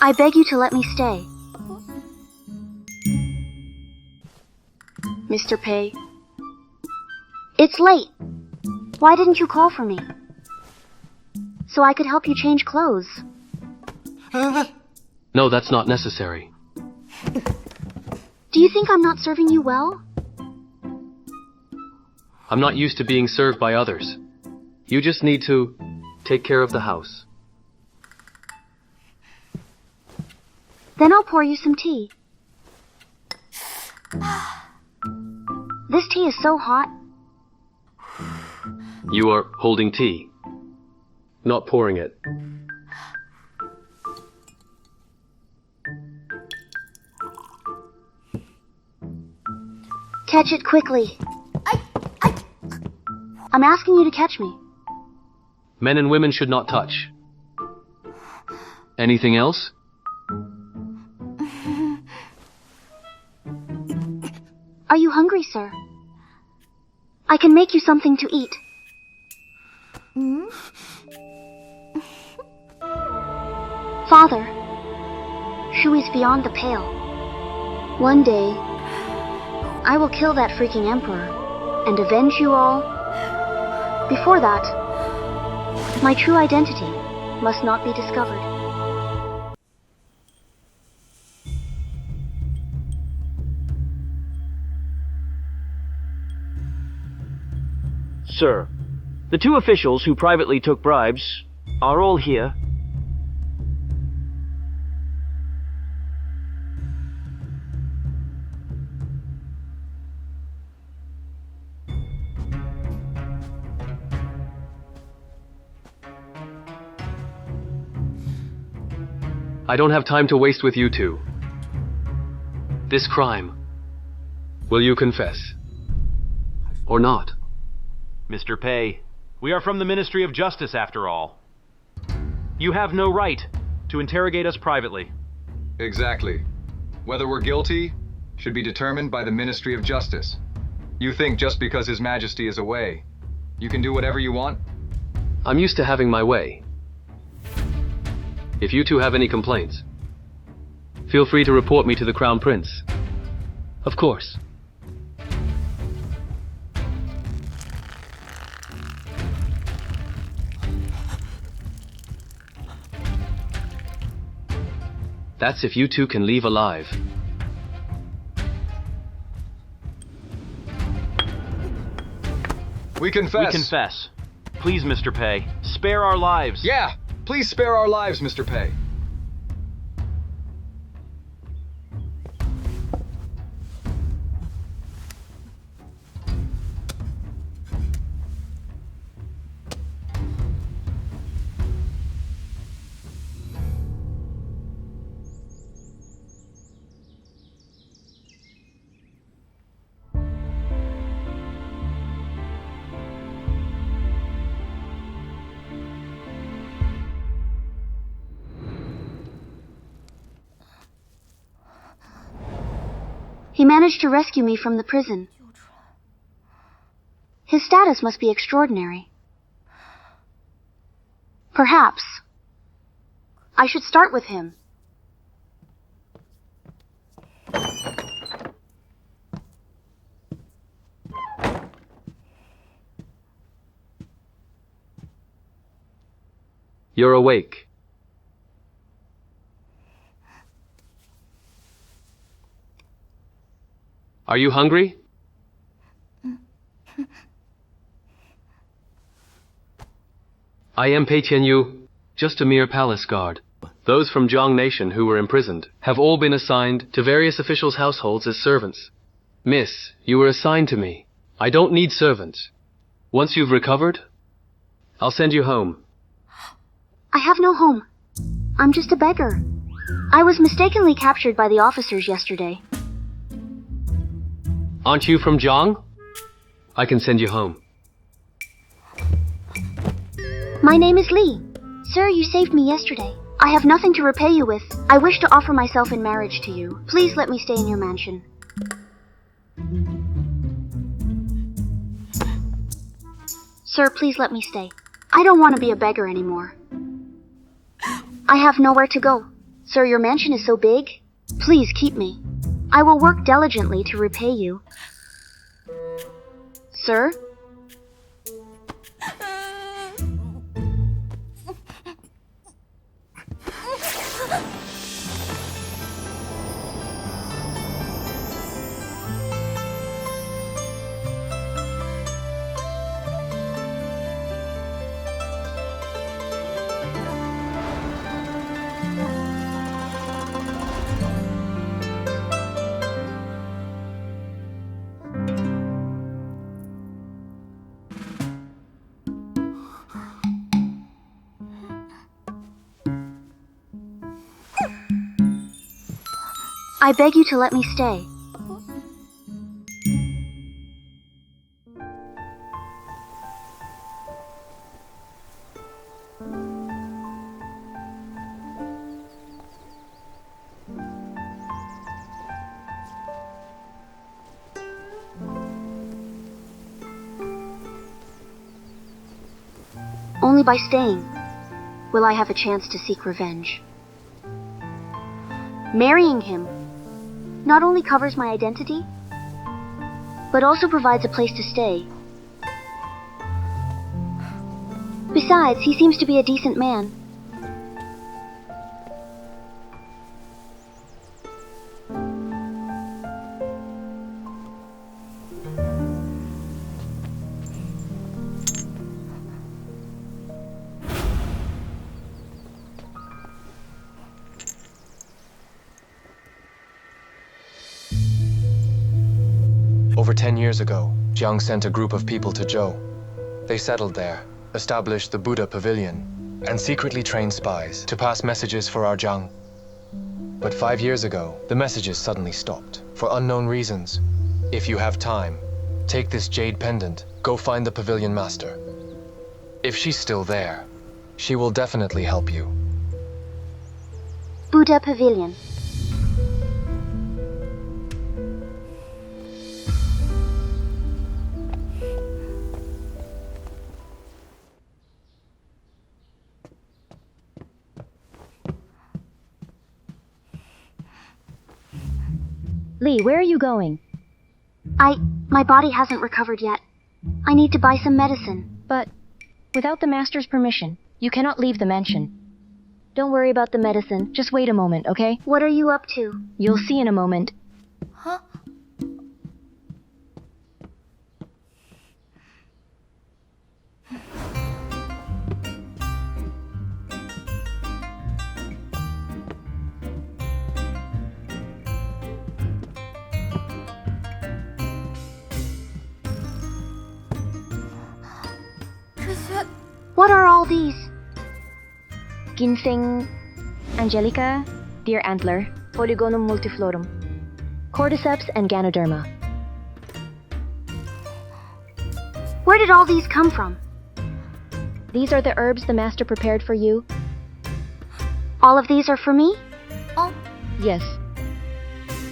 I beg you to let me stay. Mr. Pei. It's late. Why didn't you call for me? So I could help you change clothes. No, that's not necessary. Do you think I'm not serving you well? I'm not used to being served by others. You just need to take care of the house. Then I'll pour you some tea. This tea is so hot. You are holding tea, not pouring it. Catch it quickly. I'm asking you to catch me. Men and women should not touch. Anything else? Are you hungry, sir? I can make you something to eat. Father, Shu is beyond the pale. One day, I will kill that freaking emperor and avenge you all. Before that, my true identity must not be discovered. Sir, the two officials who privately took bribes are all here. I don't have time to waste with you two. This crime, will you confess? Or not? Mr. Pei, we are from the Ministry of Justice after all. You have no right to interrogate us privately. Exactly. Whether we're guilty should be determined by the Ministry of Justice. You think just because His Majesty is away, you can do whatever you want? I'm used to having my way. If you two have any complaints, feel free to report me to the Crown Prince. Of course. That's if you two can leave alive. We confess. We confess. Please, Mr. Pei, spare our lives. Yeah! Please spare our lives, Mr. Pei. He managed to rescue me from the prison. His status must be extraordinary. Perhaps I should start with him. You're awake. Are you hungry? I am Pei Qian Yu, just a mere palace guard. Those from Zhang Nation who were imprisoned have all been assigned to various officials' households as servants. Miss, you were assigned to me. I don't need servants. Once you've recovered, I'll send you home. I have no home. I'm just a beggar. I was mistakenly captured by the officers yesterday. Aren't you from Zhang? I can send you home. My name is Li. Sir, you saved me yesterday. I have nothing to repay you with. I wish to offer myself in marriage to you. Please let me stay in your mansion. Sir, please let me stay. I don't want to be a beggar anymore. I have nowhere to go. Sir, your mansion is so big. Please keep me. I will work diligently to repay you. Sir? I beg you to let me stay. Only by staying will I have a chance to seek revenge. Marrying him not only covers my identity, but also provides a place to stay. Besides, he seems to be a decent man. Over 10 years ago, Jiang sent a group of people to Zhou. They settled there, established the Buddha Pavilion, and secretly trained spies to pass messages for our Jiang. But 5 years ago, the messages suddenly stopped, for unknown reasons. If you have time, take this jade pendant, go find the pavilion master. If she's still there, she will definitely help you. Buddha Pavilion. Lee, where are you going? My body hasn't recovered yet. I need to buy some medicine. But without the master's permission, you cannot leave the mansion. Don't worry about the medicine. Just wait a moment, okay? What are you up to? You'll see in a moment. Huh? What are all these? Ginseng, Angelica, deer antler, Polygonum multiflorum, cordyceps, and Ganoderma. Where did all these come from? These are the herbs the master prepared for you. All of these are for me? Oh. Yes.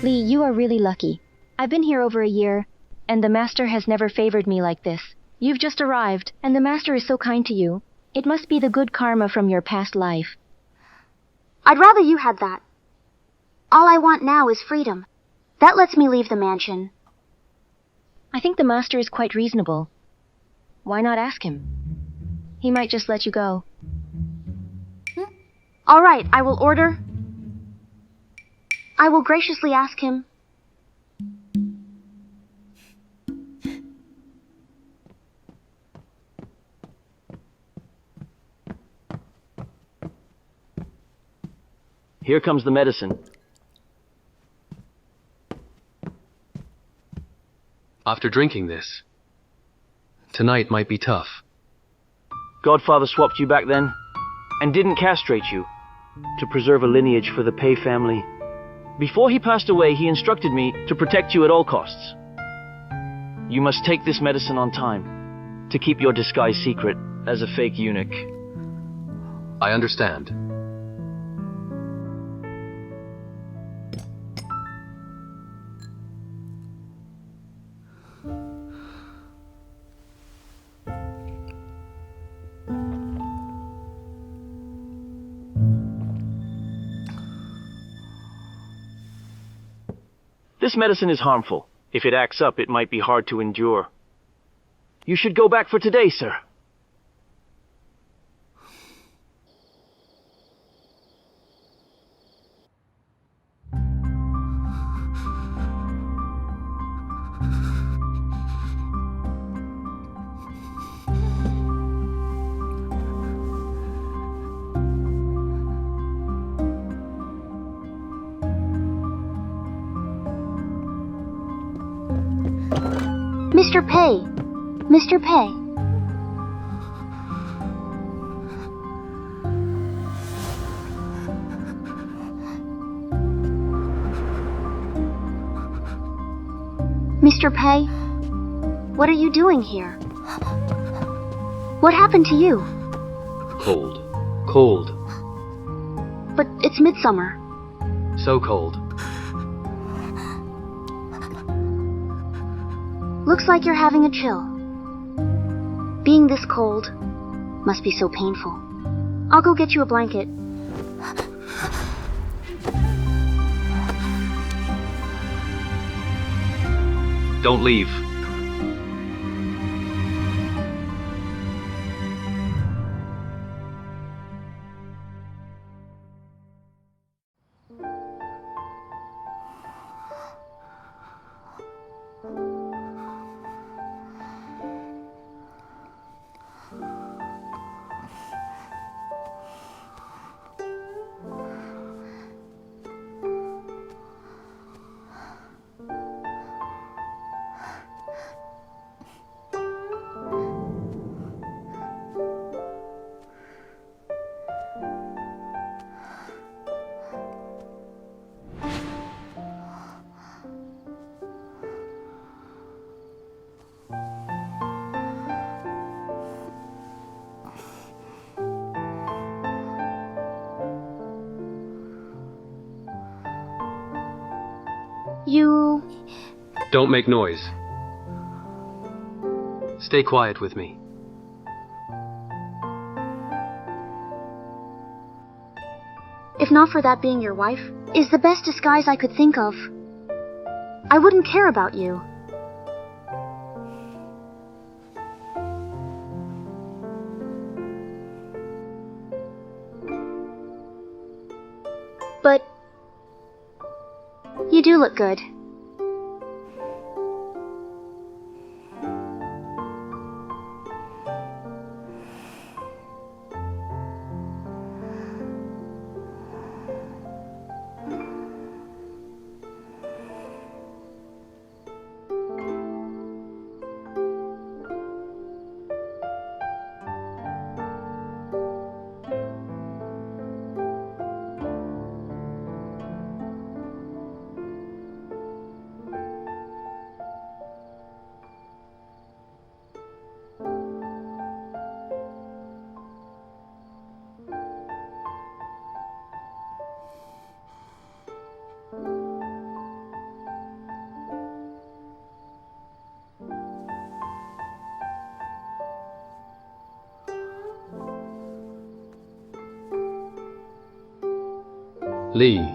Lee, you are really lucky. I've been here over a year, and the master has never favored me like this. You've just arrived, and the master is so kind to you. It must be the good karma from your past life. I'd rather you had that. All I want now is freedom. That lets me leave the mansion. I think the master is quite reasonable. Why not ask him? He might just let you go. All right, I will order. I will graciously ask him. Here comes the medicine. After drinking this, tonight might be tough. Godfather swapped you back then, and didn't castrate you, to preserve a lineage for the Pei family. Before he passed away, he instructed me to protect you at all costs. You must take this medicine on time, to keep your disguise secret as a fake eunuch. I understand. This medicine is harmful. If it acts up, it might be hard to endure. You should go back for today, sir. Mr. Pei! Mr. Pei! Mr. Pei? What are you doing here? What happened to you? Cold. Cold. But it's midsummer. So cold. Looks like you're having a chill. Being this cold must be so painful. I'll go get you a blanket. Don't leave. You... Don't make noise. Stay quiet with me. If not for that being your wife, is the best disguise I could think of. I wouldn't care about you. But you do look good. Lee,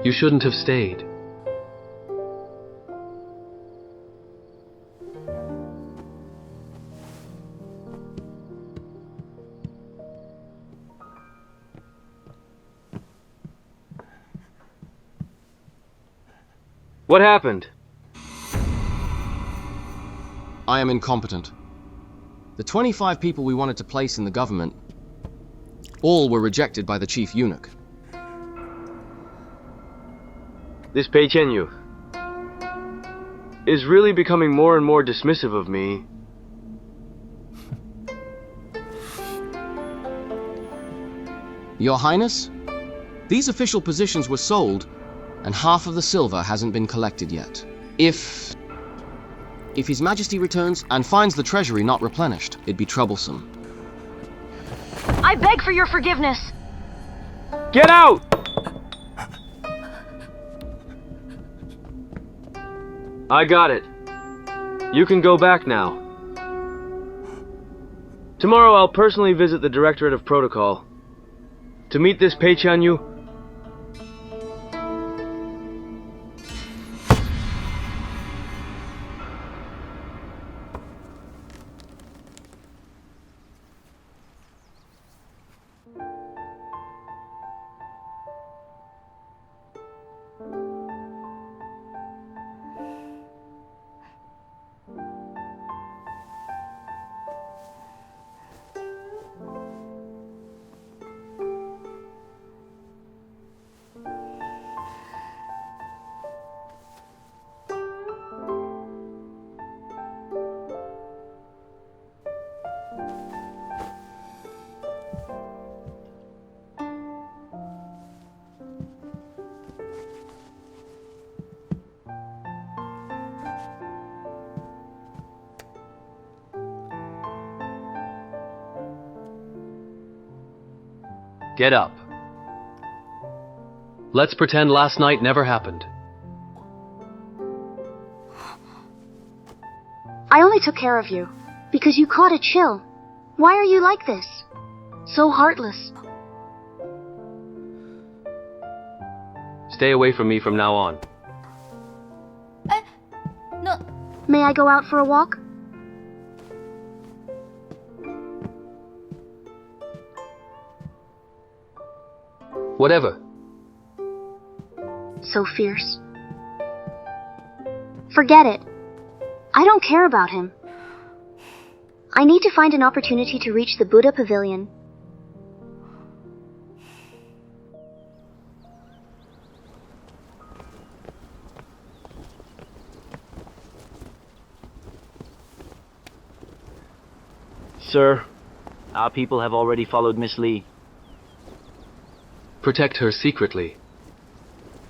you shouldn't have stayed. What happened? I am incompetent. The 25 people we wanted to place in the government, all were rejected by the chief eunuch. This Pei Qianyu is really becoming more and more dismissive of me. Your Highness, these official positions were sold, and half of the silver hasn't been collected yet. If His Majesty returns and finds the treasury not replenished, it'd be troublesome. I beg for your forgiveness. Get out! I got it. You can go back now. Tomorrow I'll personally visit the Directorate of Protocol to meet this Pei Qian Yu. Get up. Let's pretend last night never happened. I only took care of you because you caught a chill. Why are you like this? So heartless. Stay away from me from now on. No. May I go out for a walk? Whatever. So fierce. Forget it. I don't care about him. I need to find an opportunity to reach the Buddha Pavilion. Sir, our people have already followed Miss Li. Protect her secretly.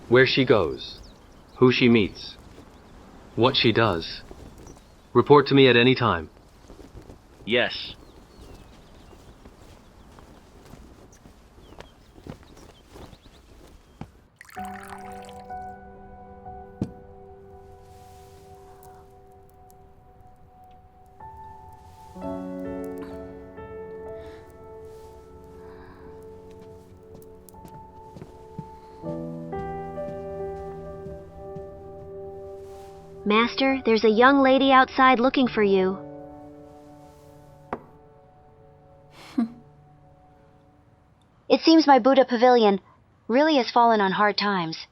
Where she goes, who she meets, what she does. Report to me at any time. Yes. Master, there's a young lady outside looking for you. It seems my Buddha Pavilion really has fallen on hard times.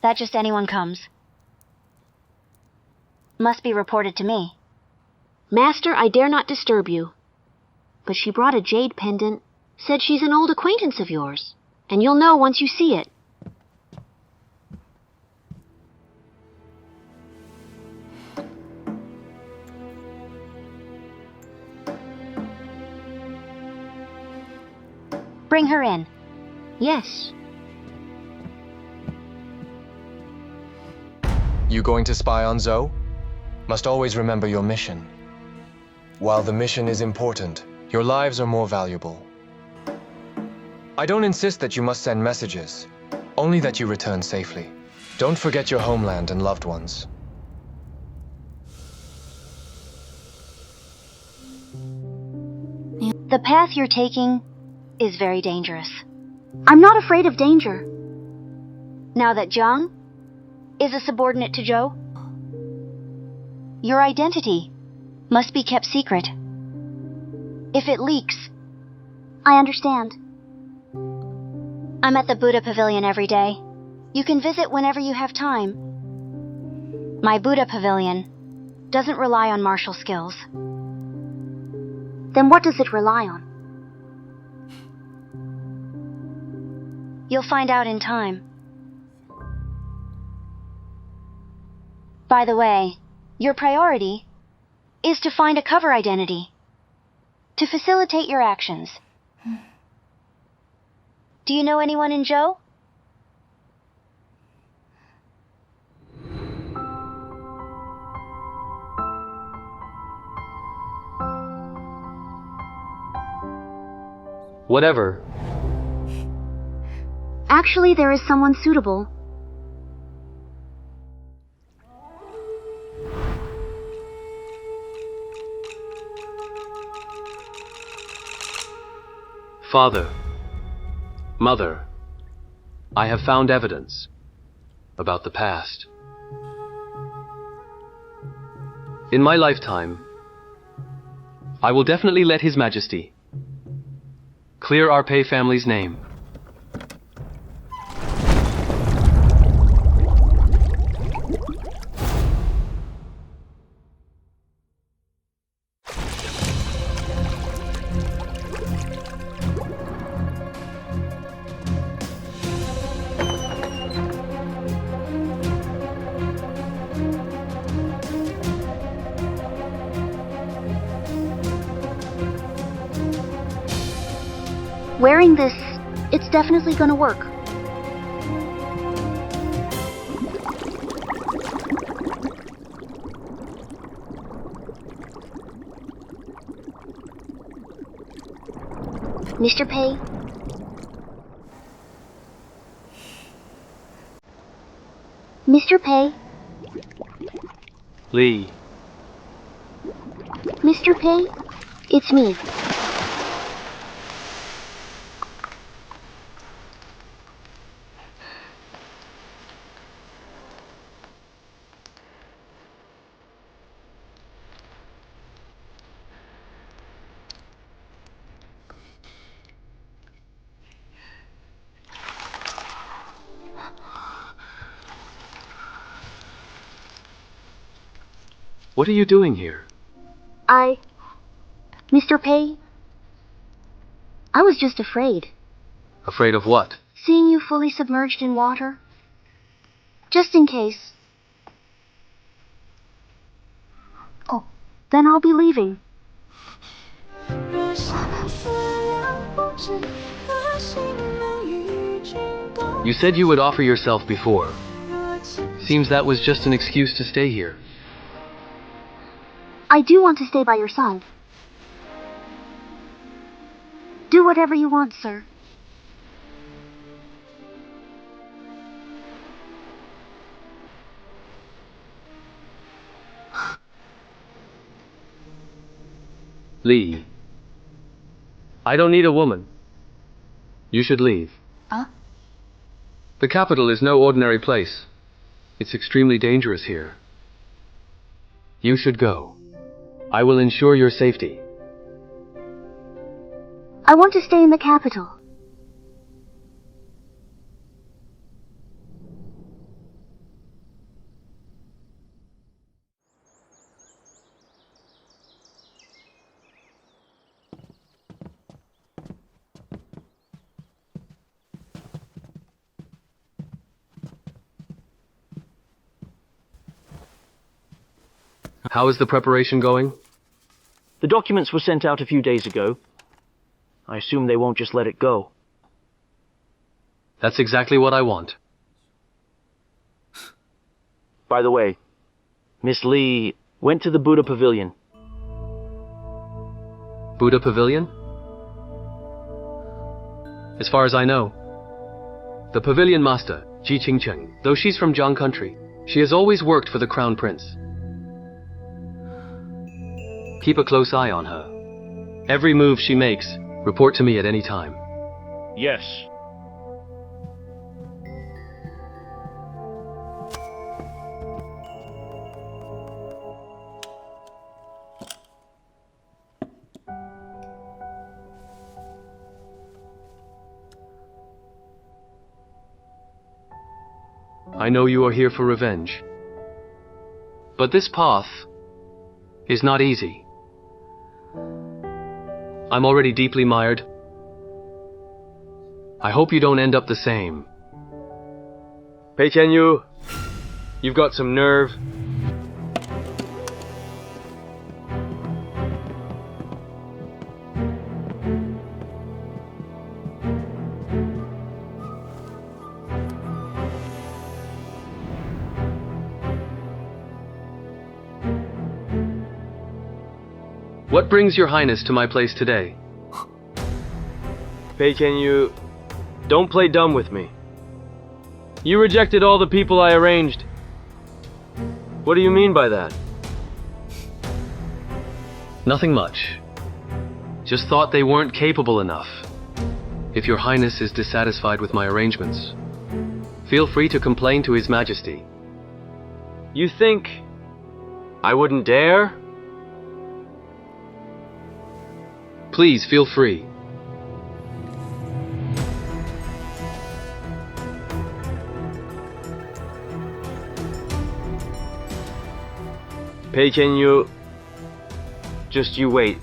That just anyone comes. Must be reported to me. Master, I dare not disturb you. But she brought a jade pendant, said she's an old acquaintance of yours, and you'll know once you see it. Bring her in. Yes. You going to spy on Zhou? Must always remember your mission. While the mission is important, your lives are more valuable. I don't insist that you must send messages, only that you return safely. Don't forget your homeland and loved ones. The path you're taking is very dangerous. I'm not afraid of danger. Now that Jiang is a subordinate to Zhou, your identity must be kept secret. If it leaks, I understand. I'm at the Buddha Pavilion every day. You can visit whenever you have time. My Buddha Pavilion doesn't rely on martial skills. Then what does it rely on? You'll find out in time. By the way, your priority is to find a cover identity to facilitate your actions. Do you know anyone in Zhou? Whatever. Actually, there is someone suitable. Father, Mother, I have found evidence about the past. In my lifetime, I will definitely let His Majesty clear our Pei family's name. Wearing this, it's definitely gonna work. Mr. Pei, Mr. Pei? Li. Mr. Pei? It's me. What are you doing here? Mr. Pei? I was just afraid. Afraid of what? Seeing you fully submerged in water. Just in case. Oh, then I'll be leaving. You said you would offer yourself before. Seems that was just an excuse to stay here. I do want to stay by your side. Do whatever you want, sir. Li. I don't need a woman. You should leave. The capital is no ordinary place. It's extremely dangerous here. You should go. I will ensure your safety. I want to stay in the capital. How is the preparation going? The documents were sent out a few days ago. I assume they won't just let it go. That's exactly what I want. By the way, Miss Li went to the Buddha Pavilion. Buddha Pavilion? As far as I know, the pavilion master, Ji Qingcheng, though she's from Jiang country, she has always worked for the Crown Prince. Keep a close eye on her. Every move she makes, report to me at any time. Yes. I know you are here for revenge. But this path is not easy. I'm already deeply mired. I hope you don't end up the same. Pei Qian Yu, you've got some nerve. What brings your highness to my place today? Pei Qian Yu, don't play dumb with me. You rejected all the people I arranged. What do you mean by that? Nothing much. Just thought they weren't capable enough. If your highness is dissatisfied with my arrangements, feel free to complain to His Majesty. You think I wouldn't dare? Please feel free. Pei Qian Yu, just you wait.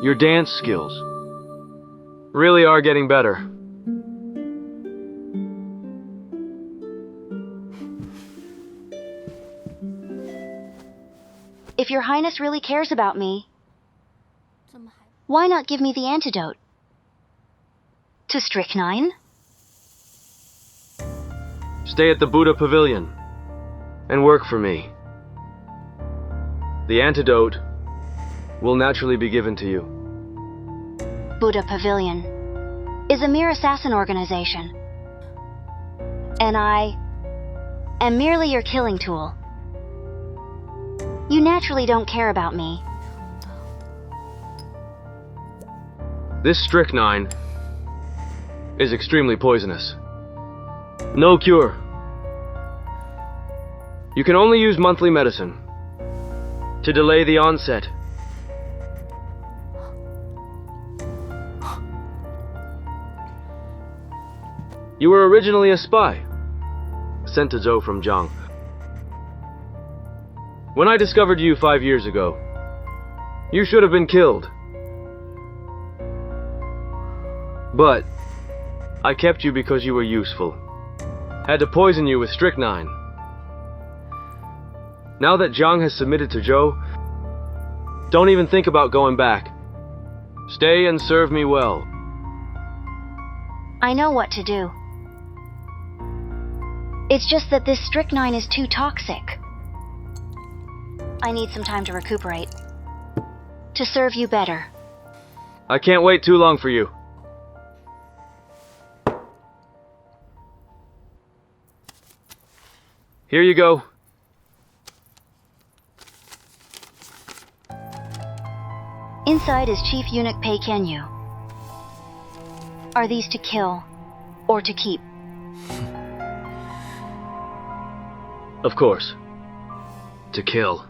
Your dance skills really are getting better. If your Highness really cares about me, why not give me the antidote? To strychnine? Stay at the Buddha Pavilion and work for me. The antidote will naturally be given to you. Buddha Pavilion is a mere assassin organization, and I am merely your killing tool. You naturally don't care about me. This strychnine is extremely poisonous. No cure. You can only use monthly medicine to delay the onset. You were originally a spy, sent to Zhou from Jiang. When I discovered you 5 years ago, you should have been killed. But I kept you because you were useful. Had to poison you with strychnine. Now that Jiang has submitted to Zhou, don't even think about going back. Stay and serve me well. I know what to do. It's just that this strychnine is too toxic. I need some time to recuperate. To serve you better. I can't wait too long for you. Here you go. Inside is Chief Eunuch Pei Qian Yu. Are these to kill or to keep? Of course. To kill.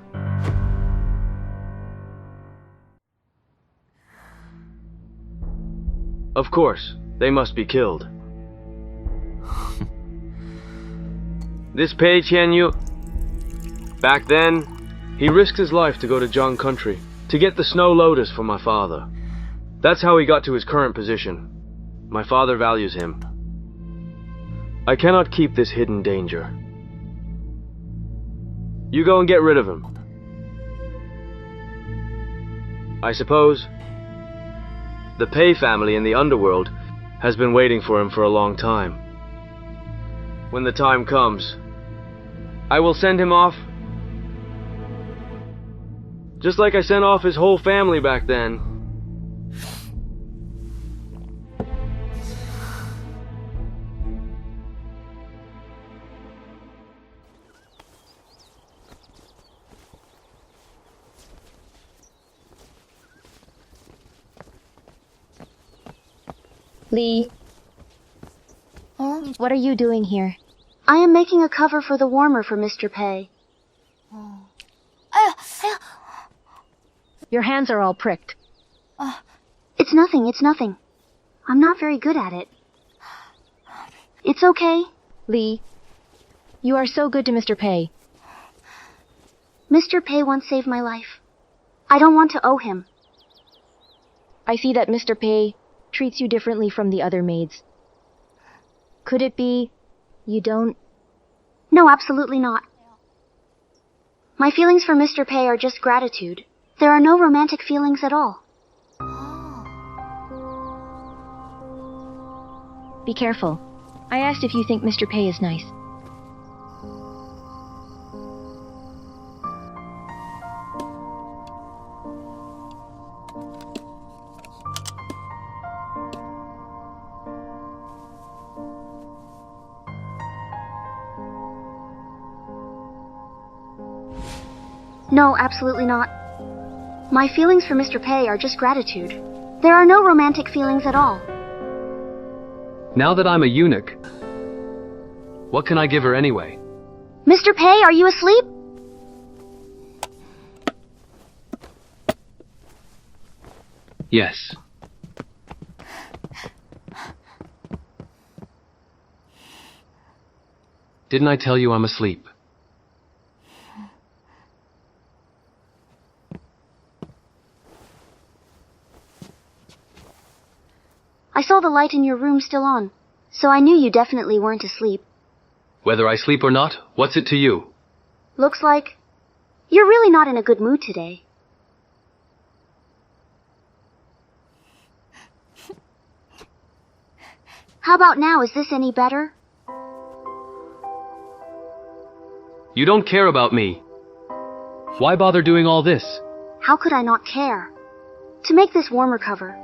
Of course, they must be killed. This Pei Qian Yu, back then, he risked his life to go to Jiang country, to get the snow lotus for my father. That's how he got to his current position. My father values him. I cannot keep this hidden danger. You go and get rid of him. I suppose the Pei family in the underworld has been waiting for him for a long time. When the time comes, I will send him off, just like I sent off his whole family back then. Li, what are you doing here? I am making a cover for the warmer for Mr. Pei. Your hands are all pricked. It's nothing, it's nothing. I'm not very good at it. It's okay. Li, you are so good to Mr. Pei. Mr. Pei once saved my life. I don't want to owe him. I see that Mr. Pei treats you differently from the other maids. Could it be you don't? No, absolutely not. My feelings for Mr. Pei are just gratitude. There are no romantic feelings at all. Be careful. I asked if you think Mr. Pei is nice. No, absolutely not. My feelings for Mr. Pei are just gratitude. There are no romantic feelings at all. Now that I'm a eunuch, what can I give her anyway? Mr. Pei, are you asleep? Yes. Didn't I tell you I'm asleep? I saw the light in your room still on, so I knew you definitely weren't asleep. Whether I sleep or not, what's it to you? Looks like you're really not in a good mood today. How about now? Is this any better? You don't care about me. Why bother doing all this? How could I not care? To make this warmer cover,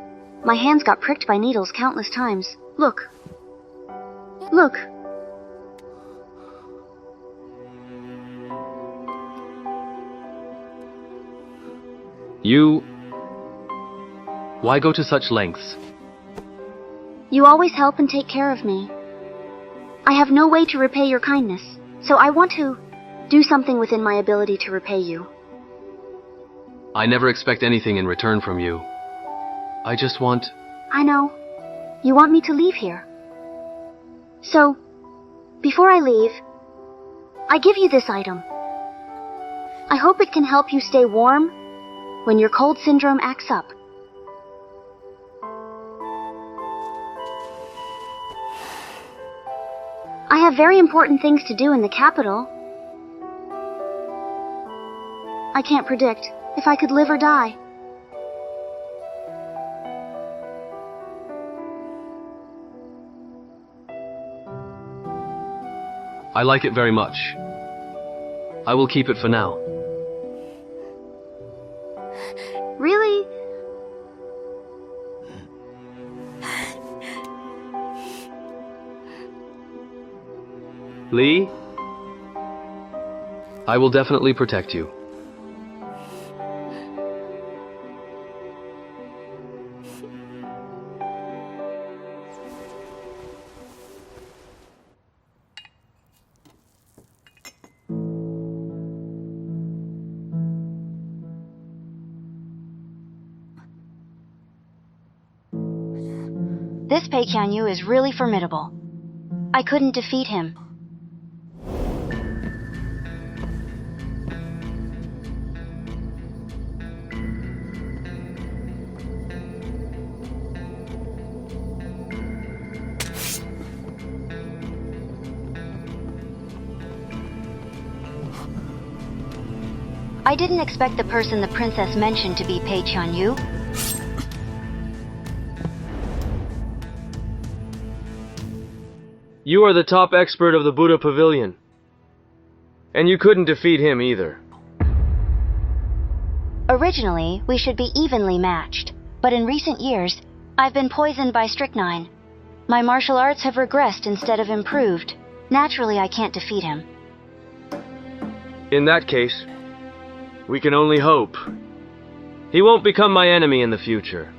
my hands got pricked by needles countless times. Look. Look. Why go to such lengths? You always help and take care of me. I have no way to repay your kindness, so I want to do something within my ability to repay you. I never expect anything in return from you. I just want... I know. You want me to leave here. So, before I leave, I give you this item. I hope it can help you stay warm when your cold syndrome acts up. I have very important things to do in the capital. I can't predict if I could live or die. I like it very much. I will keep it for now. Really? Lee? I will definitely protect you. This Pei Qian Yu is really formidable. I couldn't defeat him. I didn't expect the person the princess mentioned to be Pei Qian Yu. You are the top expert of the Buddha Pavilion. And you couldn't defeat him either. Originally, we should be evenly matched, but in recent years, I've been poisoned by strychnine. My martial arts have regressed instead of improved. Naturally, I can't defeat him. In that case, we can only hope. He won't become my enemy in the future.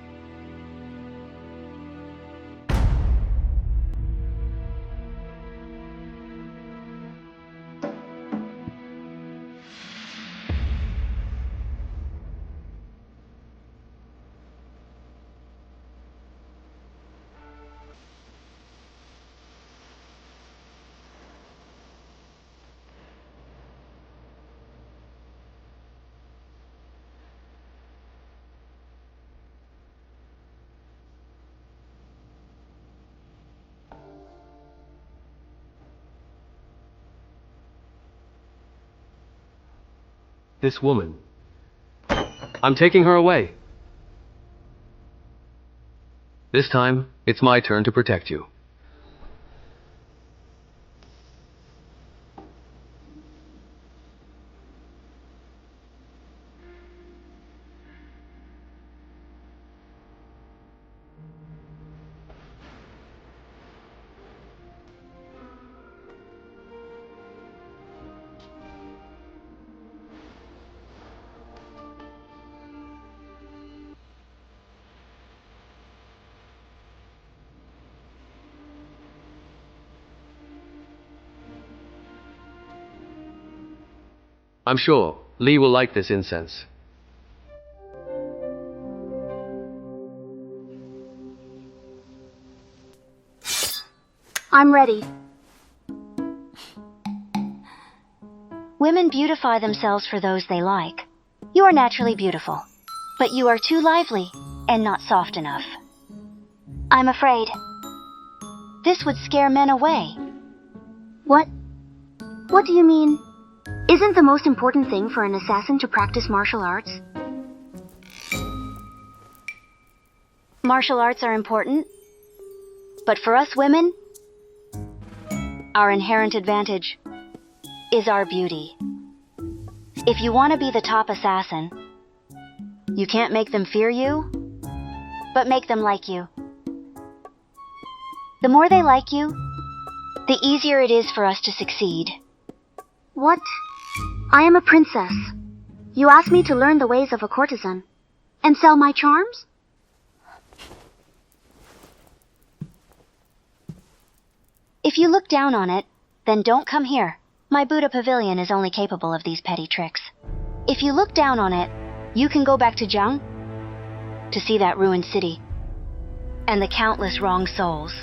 This woman. I'm taking her away. This time, it's my turn to protect you. I'm sure Lee will like this incense. I'm ready. Women beautify themselves for those they like. You are naturally beautiful, but you are too lively and not soft enough. I'm afraid. This would scare men away. What? What do you mean? Isn't the most important thing for an assassin to practice martial arts? Martial arts are important, but for us women, our inherent advantage is our beauty. If you want to be the top assassin, you can't make them fear you, but make them like you. The more they like you, the easier it is for us to succeed. What? I am a princess. You asked me to learn the ways of a courtesan and sell my charms? If you look down on it, then don't come here. My Buddha pavilion is only capable of these petty tricks. If you look down on it, you can go back to Jiang to see that ruined city and the countless wrong souls.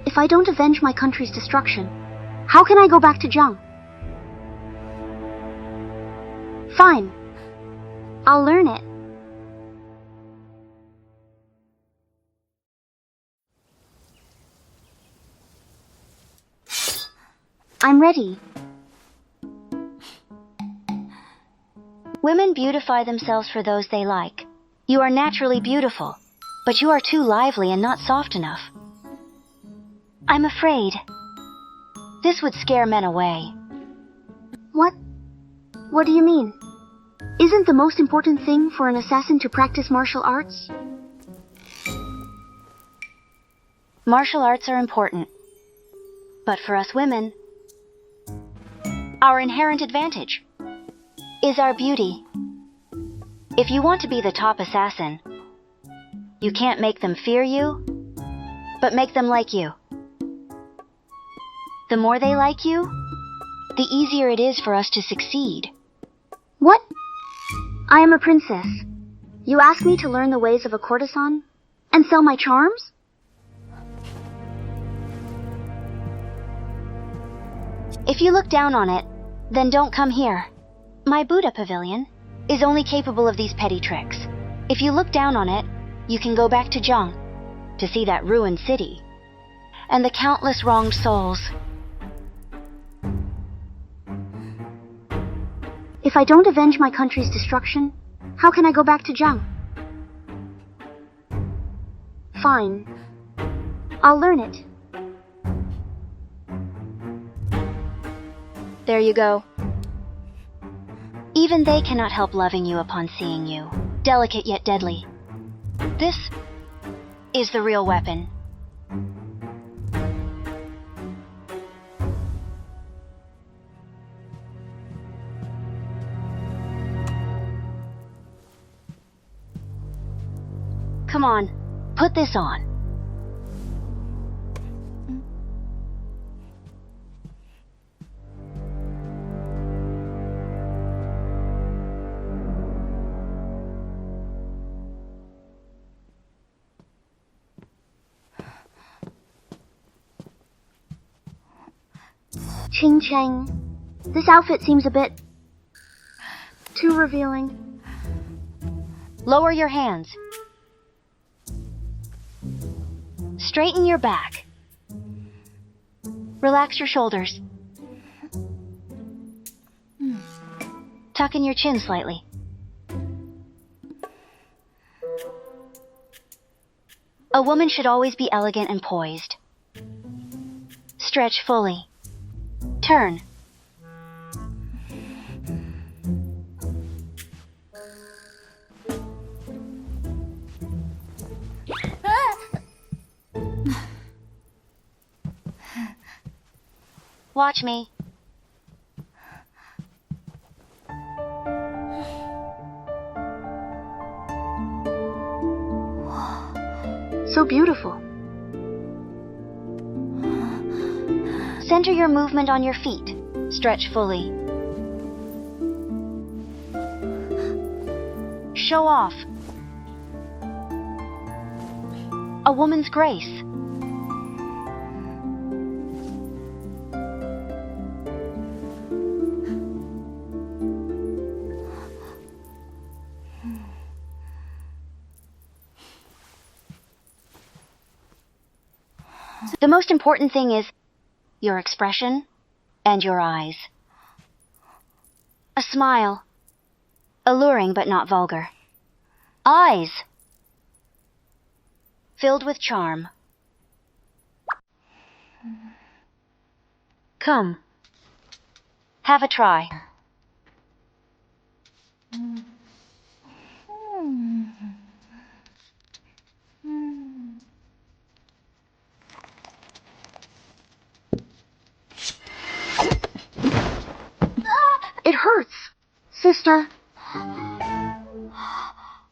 If I don't avenge my country's destruction, how can I go back to Jiang? Fine. I'll learn it. I'm ready. Women beautify themselves for those they like. You are naturally beautiful, but you are too lively and not soft enough. I'm afraid. This would scare men away. What? What do you mean? Isn't the most important thing for an assassin to practice martial arts? Martial arts are important, but for us women, our inherent advantage is our beauty. If you want to be the top assassin, you can't make them fear you, but make them like you. The more they like you, the easier it is for us to succeed. What? I am a princess. You asked me to learn the ways of a courtesan and sell my charms? If you look down on it, then don't come here. My Buddha pavilion is only capable of these petty tricks. If you look down on it, you can go back to Jiang to see that ruined city and the countless wronged souls. If I don't avenge my country's destruction, how can I go back to Jiang? Fine. I'll learn it. There you go. Even they cannot help loving you upon seeing you, delicate yet deadly. This is the real weapon. Come on, put this on. Ching Chang, this outfit seems a bit too revealing. Lower your hands. Straighten your back. Relax your shoulders. Tuck in your chin slightly. A woman should always be elegant and poised. Stretch fully. Turn. Watch me. So beautiful. Center your movement on your feet. Stretch fully. Show off. A woman's grace. The most important thing is your expression and your eyes. A smile. Alluring but not vulgar. Eyes. Filled with charm. Come. Have a try. It hurts, sister.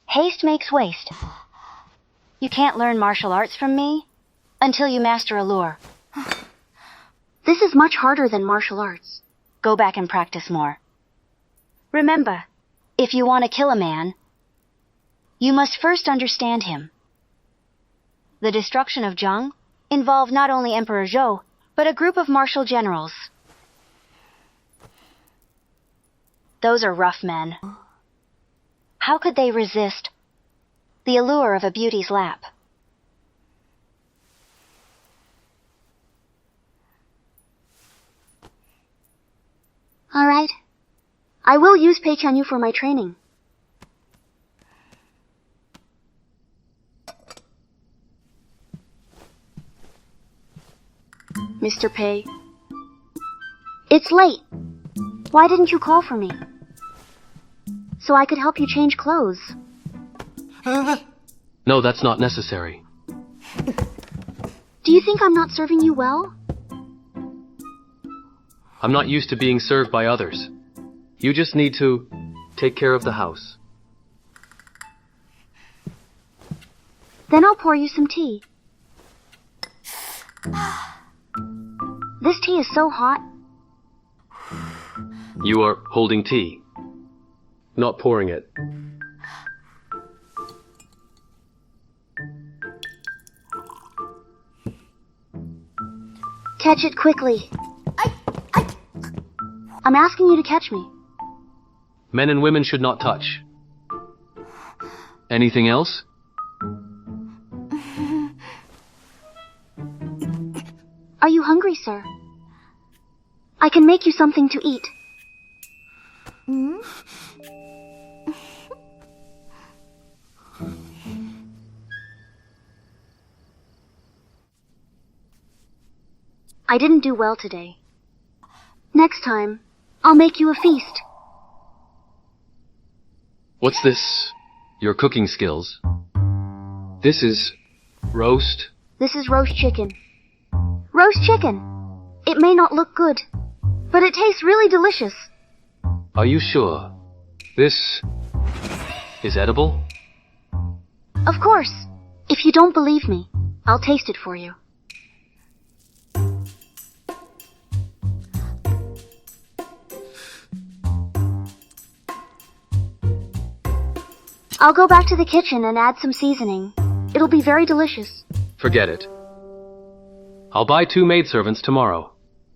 Haste makes waste. You can't learn martial arts from me until you master a lure. This is much harder than martial arts. Go back and practice more. Remember, if you want to kill a man, you must first understand him. The destruction of Jiang involved not only Emperor Zhou, but a group of martial generals. Those are rough men. How could they resist the allure of a beauty's lap? All right. I will use Pei Qian Yu for my training. Mr. Pei. It's late. Why didn't you call for me? So I could help you change clothes. No, that's not necessary. Do you think I'm not serving you well? I'm not used to being served by others. You just need to take care of the house. Then I'll pour you some tea. This tea is so hot. You are holding tea, not pouring it. Catch it quickly. I'm asking you to catch me. Men and women should not touch. Anything else? Are you hungry, sir? I can make you something to eat. I didn't do well today. Next time, I'll make you a feast. What's this? Your cooking skills. This is roast. This is roast chicken. Roast chicken! It may not look good, but it tastes really delicious. Are you sure? This is edible? Of course. If you don't believe me, I'll taste it for you. I'll go back to the kitchen and add some seasoning. It'll be very delicious. Forget it. I'll buy 2 maidservants tomorrow.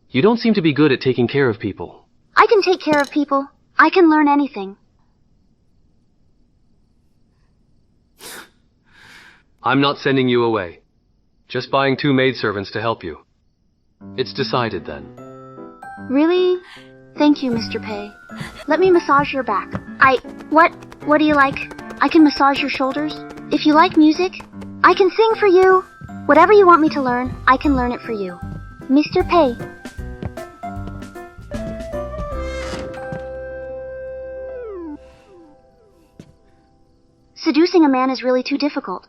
You don't seem to be good at taking care of people. I can take care of people. I can learn anything. I'm not sending you away. Just buying 2 maidservants to help you. It's decided then. Really? Thank you, Mr. Pei. Let me massage your back. What do you like? I can massage your shoulders. If you like music, I can sing for you. Whatever you want me to learn, I can learn it for you. Mr. Pei. Seducing a man is really too difficult.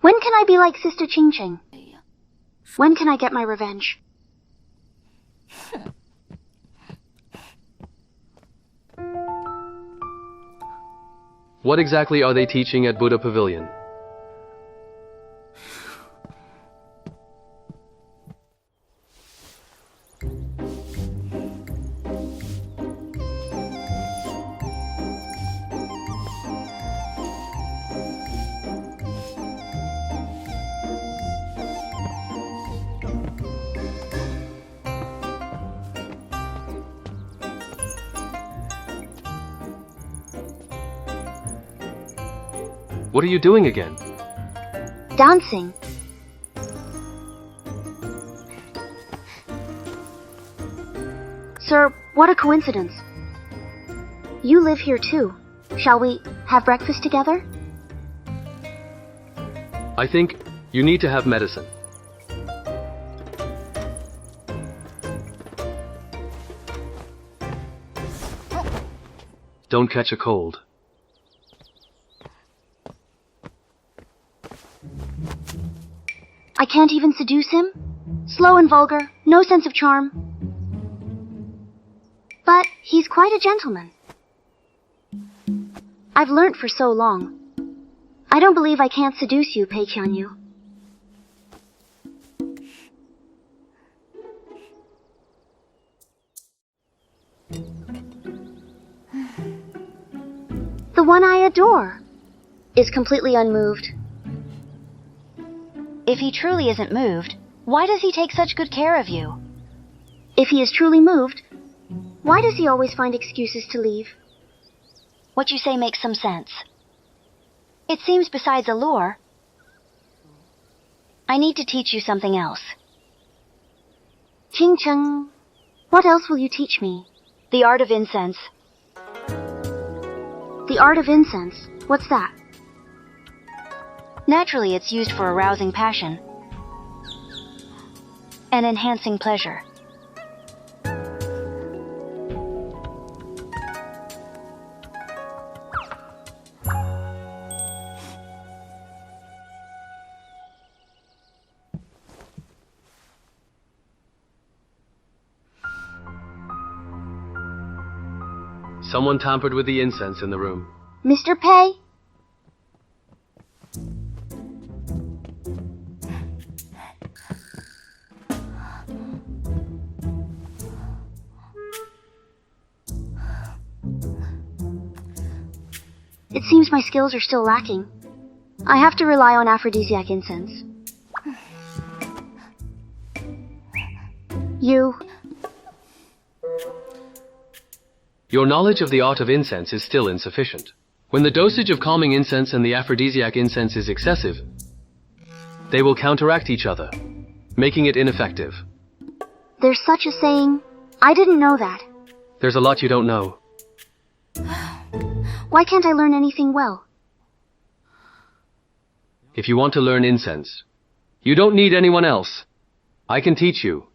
When can I be like Sister Ching Ching? When can I get my revenge? What exactly are they teaching at Buddha Pavilion? What are you doing again? Dancing. Sir, what a coincidence. You live here too. Shall we have breakfast together? I think you need to have medicine. Don't catch a cold. I can't even seduce him? Slow and vulgar, no sense of charm. But he's quite a gentleman. I've learnt for so long. I don't believe I can't seduce you, Pei Qian Yu. The one I adore is completely unmoved. If he truly isn't moved, why does he take such good care of you? If he is truly moved, why does he always find excuses to leave? What you say makes some sense. It seems besides allure, I need to teach you something else. Ching Cheng, what else will you teach me? The art of incense. The art of incense? What's that? Naturally, it's used for arousing passion and enhancing pleasure. Someone tampered with the incense in the room. Mr. Pei? It seems my skills are still lacking. I have to rely on aphrodisiac incense. Your knowledge of the art of incense is still insufficient. When the dosage of calming incense and the aphrodisiac incense is excessive, they will counteract each other, making it ineffective. There's such a saying. I didn't know that. There's a lot you don't know. Why can't I learn anything well? If you want to learn incense, you don't need anyone else. I can teach you.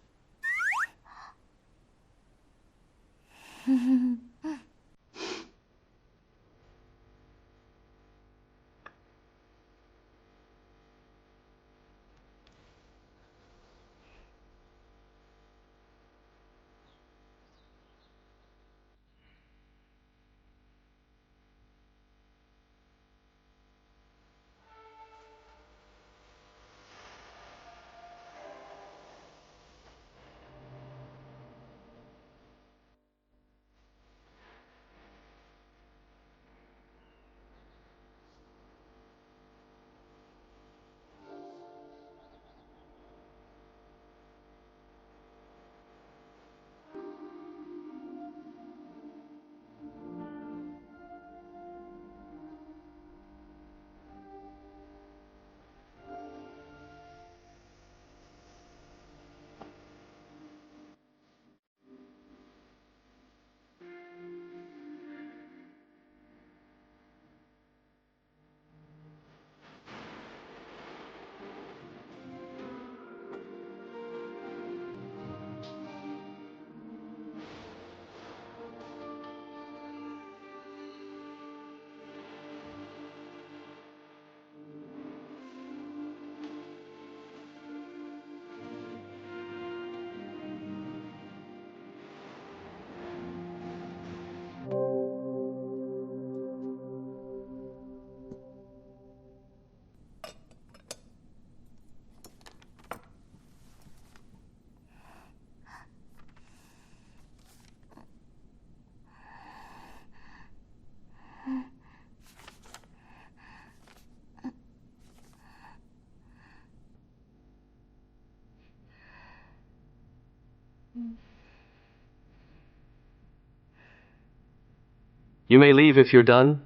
You may leave if you're done.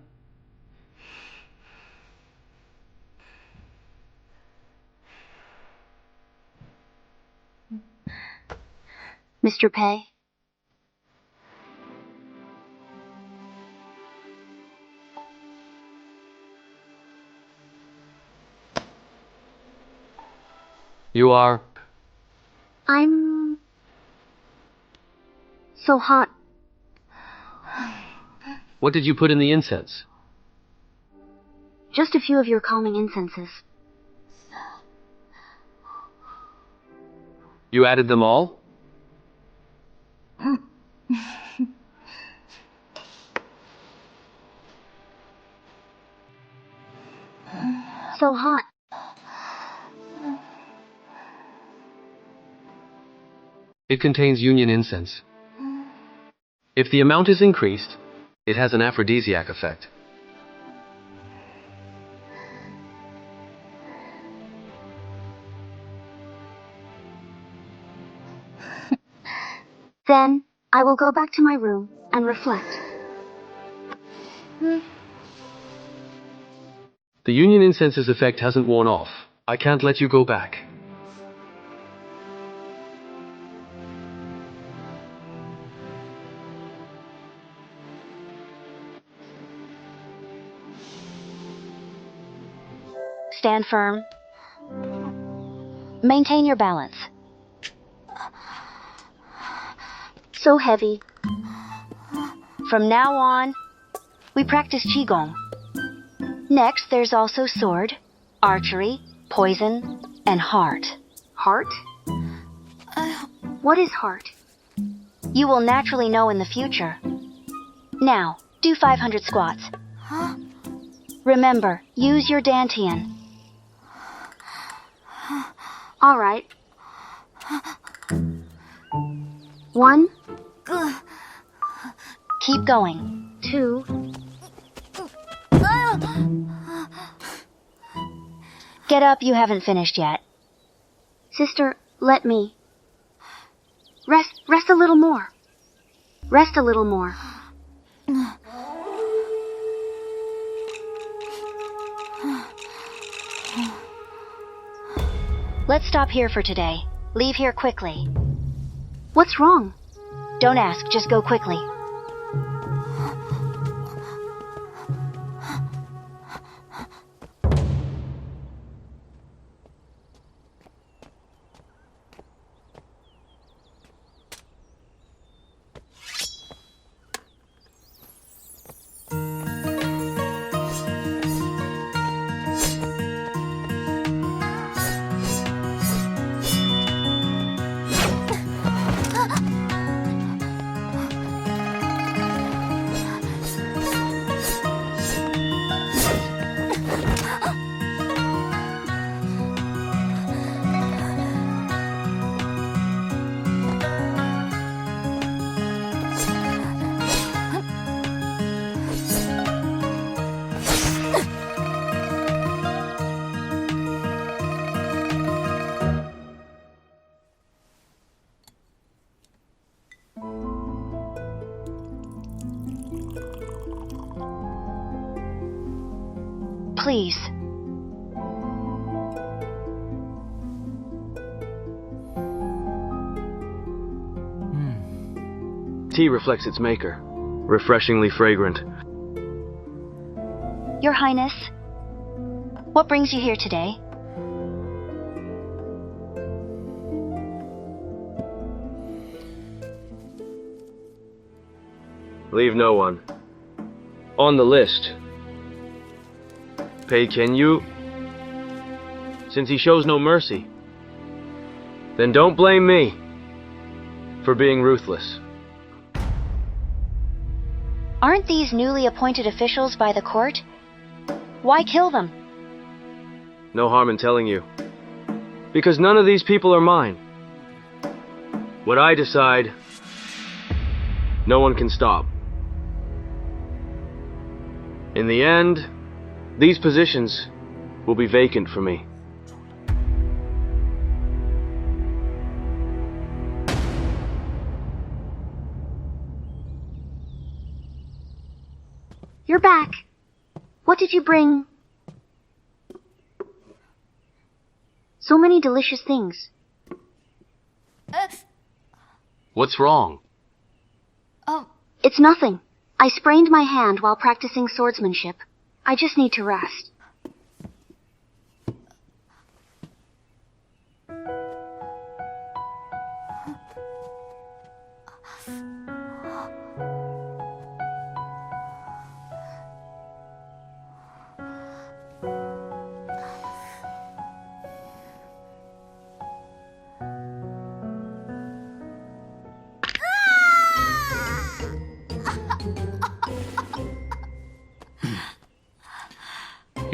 Mr. Pei, You are... I'm... so hot. What did you put in the incense? Just a few of your calming incenses. You added them all? So hot. It contains union incense. If the amount is increased, it has an aphrodisiac effect. Then, I will go back to my room and reflect. The union incense's effect hasn't worn off. I can't let you go back. Stand firm. Maintain your balance. So heavy. From now on, we practice Qigong. Next, there's also sword, archery, poison, and heart. Heart? What is heart? You will naturally know in the future. Now, do 500 squats. Remember, use your dantian. All right. 1, Keep going. 2, Get up, you haven't finished yet. Sister, let me. Rest a little more. Rest a little more. Let's stop here for today. Leave here quickly. What's wrong? Don't ask, just go quickly. Please. Tea reflects its maker. Refreshingly fragrant. Your Highness, what brings you here today? Leave no one. On the list, Pei Qian Yu. Since he shows no mercy, then don't blame me for being ruthless. Aren't these newly appointed officials by the court? Why kill them? No harm in telling you. Because none of these people are mine. What I decide, no one can stop. In the end, these positions will be vacant for me. You're back. What did you bring? So many delicious things. What's wrong? It's nothing. I sprained my hand while practicing swordsmanship. I just need to rest.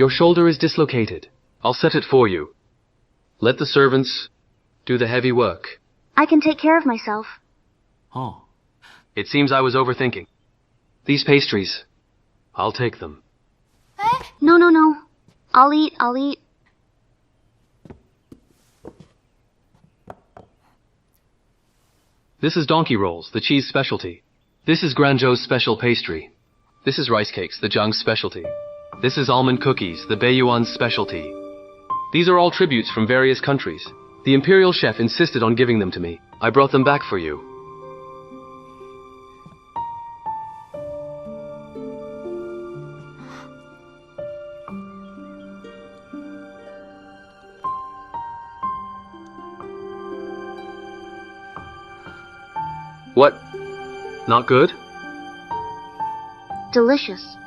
Your shoulder is dislocated. I'll set it for you. Let the servants do the heavy work. I can take care of myself. Oh. It seems I was overthinking. These pastries, I'll take them. No, no, no. I'll eat. This is donkey rolls, the cheese specialty. This is Guangzhou's special pastry. This is rice cakes, the Jiang's specialty. This is almond cookies, the Beiyuan's specialty. These are all tributes from various countries. The imperial chef insisted on giving them to me. I brought them back for you. What? Not good? Delicious.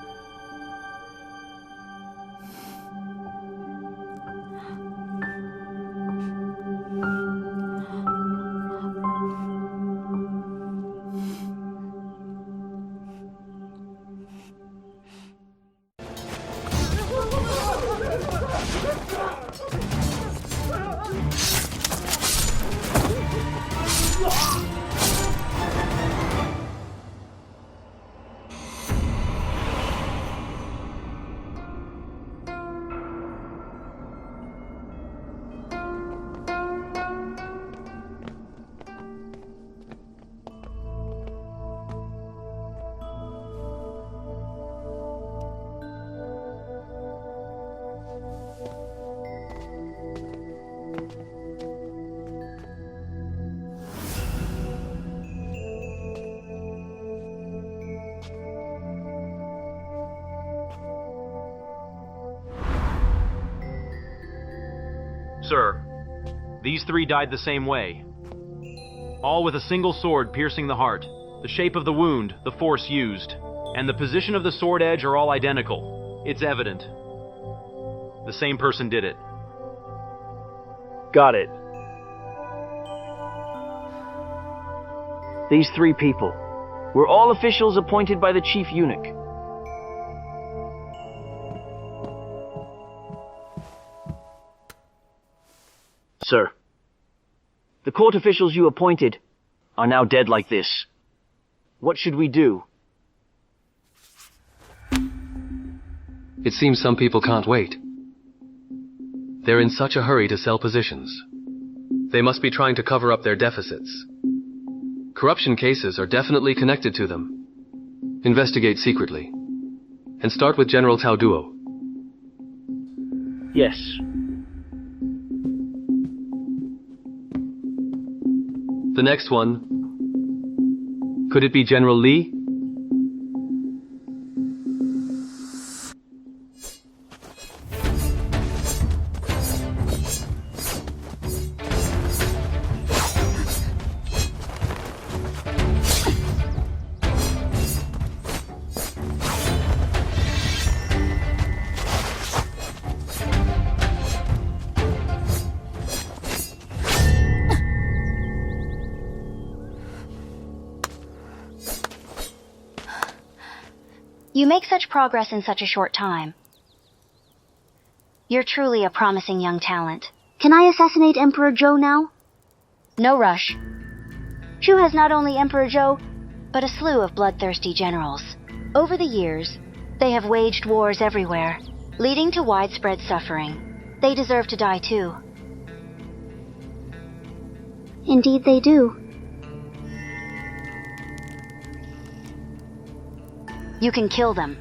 Sir, these three died the same way. All with a single sword piercing the heart. The shape of the wound, the force used, and the position of the sword edge are all identical. It's evident. The same person did it. Got it. These three people were all officials appointed by the chief eunuch. Sir, the court officials you appointed are now dead like this. What should we do? It seems some people can't wait. They're in such a hurry to sell positions. They must be trying to cover up their deficits. Corruption cases are definitely connected to them. Investigate secretly. And start with General Tao Duo. Yes. The next one. Could it be General Li? You make such progress in such a short time. You're truly a promising young talent. Can I assassinate Emperor Zhou now? No rush. Zhu has not only Emperor Zhou, but a slew of bloodthirsty generals. Over the years, they have waged wars everywhere, leading to widespread suffering. They deserve to die too. Indeed they do. You can kill them.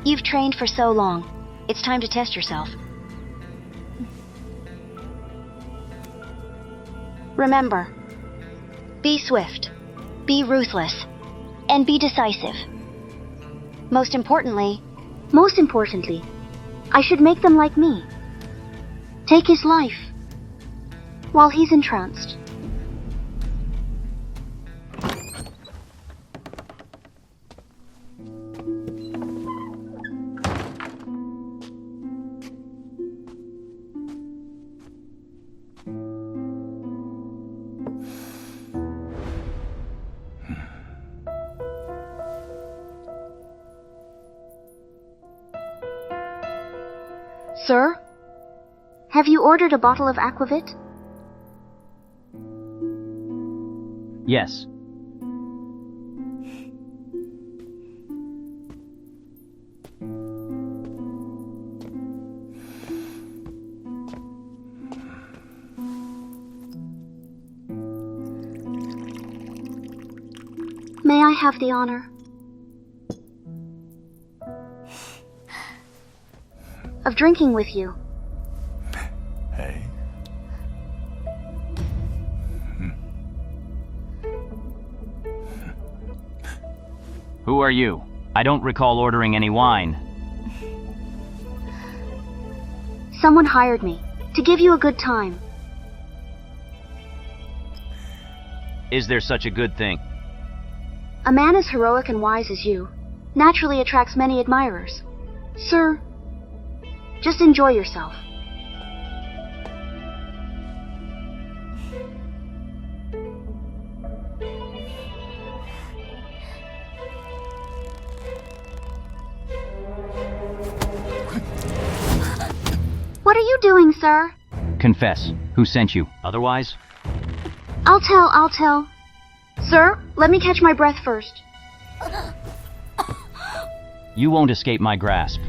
You've trained for so long. It's time to test yourself. Remember, be swift, be ruthless, and be decisive. Most importantly, I should make them like me. Take his life while he's entranced. Sir? Have you ordered a bottle of aquavit? Yes. May I have the honor of drinking with you? Hey. Who are you? I don't recall ordering any wine. Someone hired me to give you a good time. Is there such a good thing? A man as heroic and wise as you naturally attracts many admirers. Sir, just enjoy yourself. What are you doing, sir? Confess. Who sent you? Otherwise? I'll tell. Sir, let me catch my breath first. You won't escape my grasp.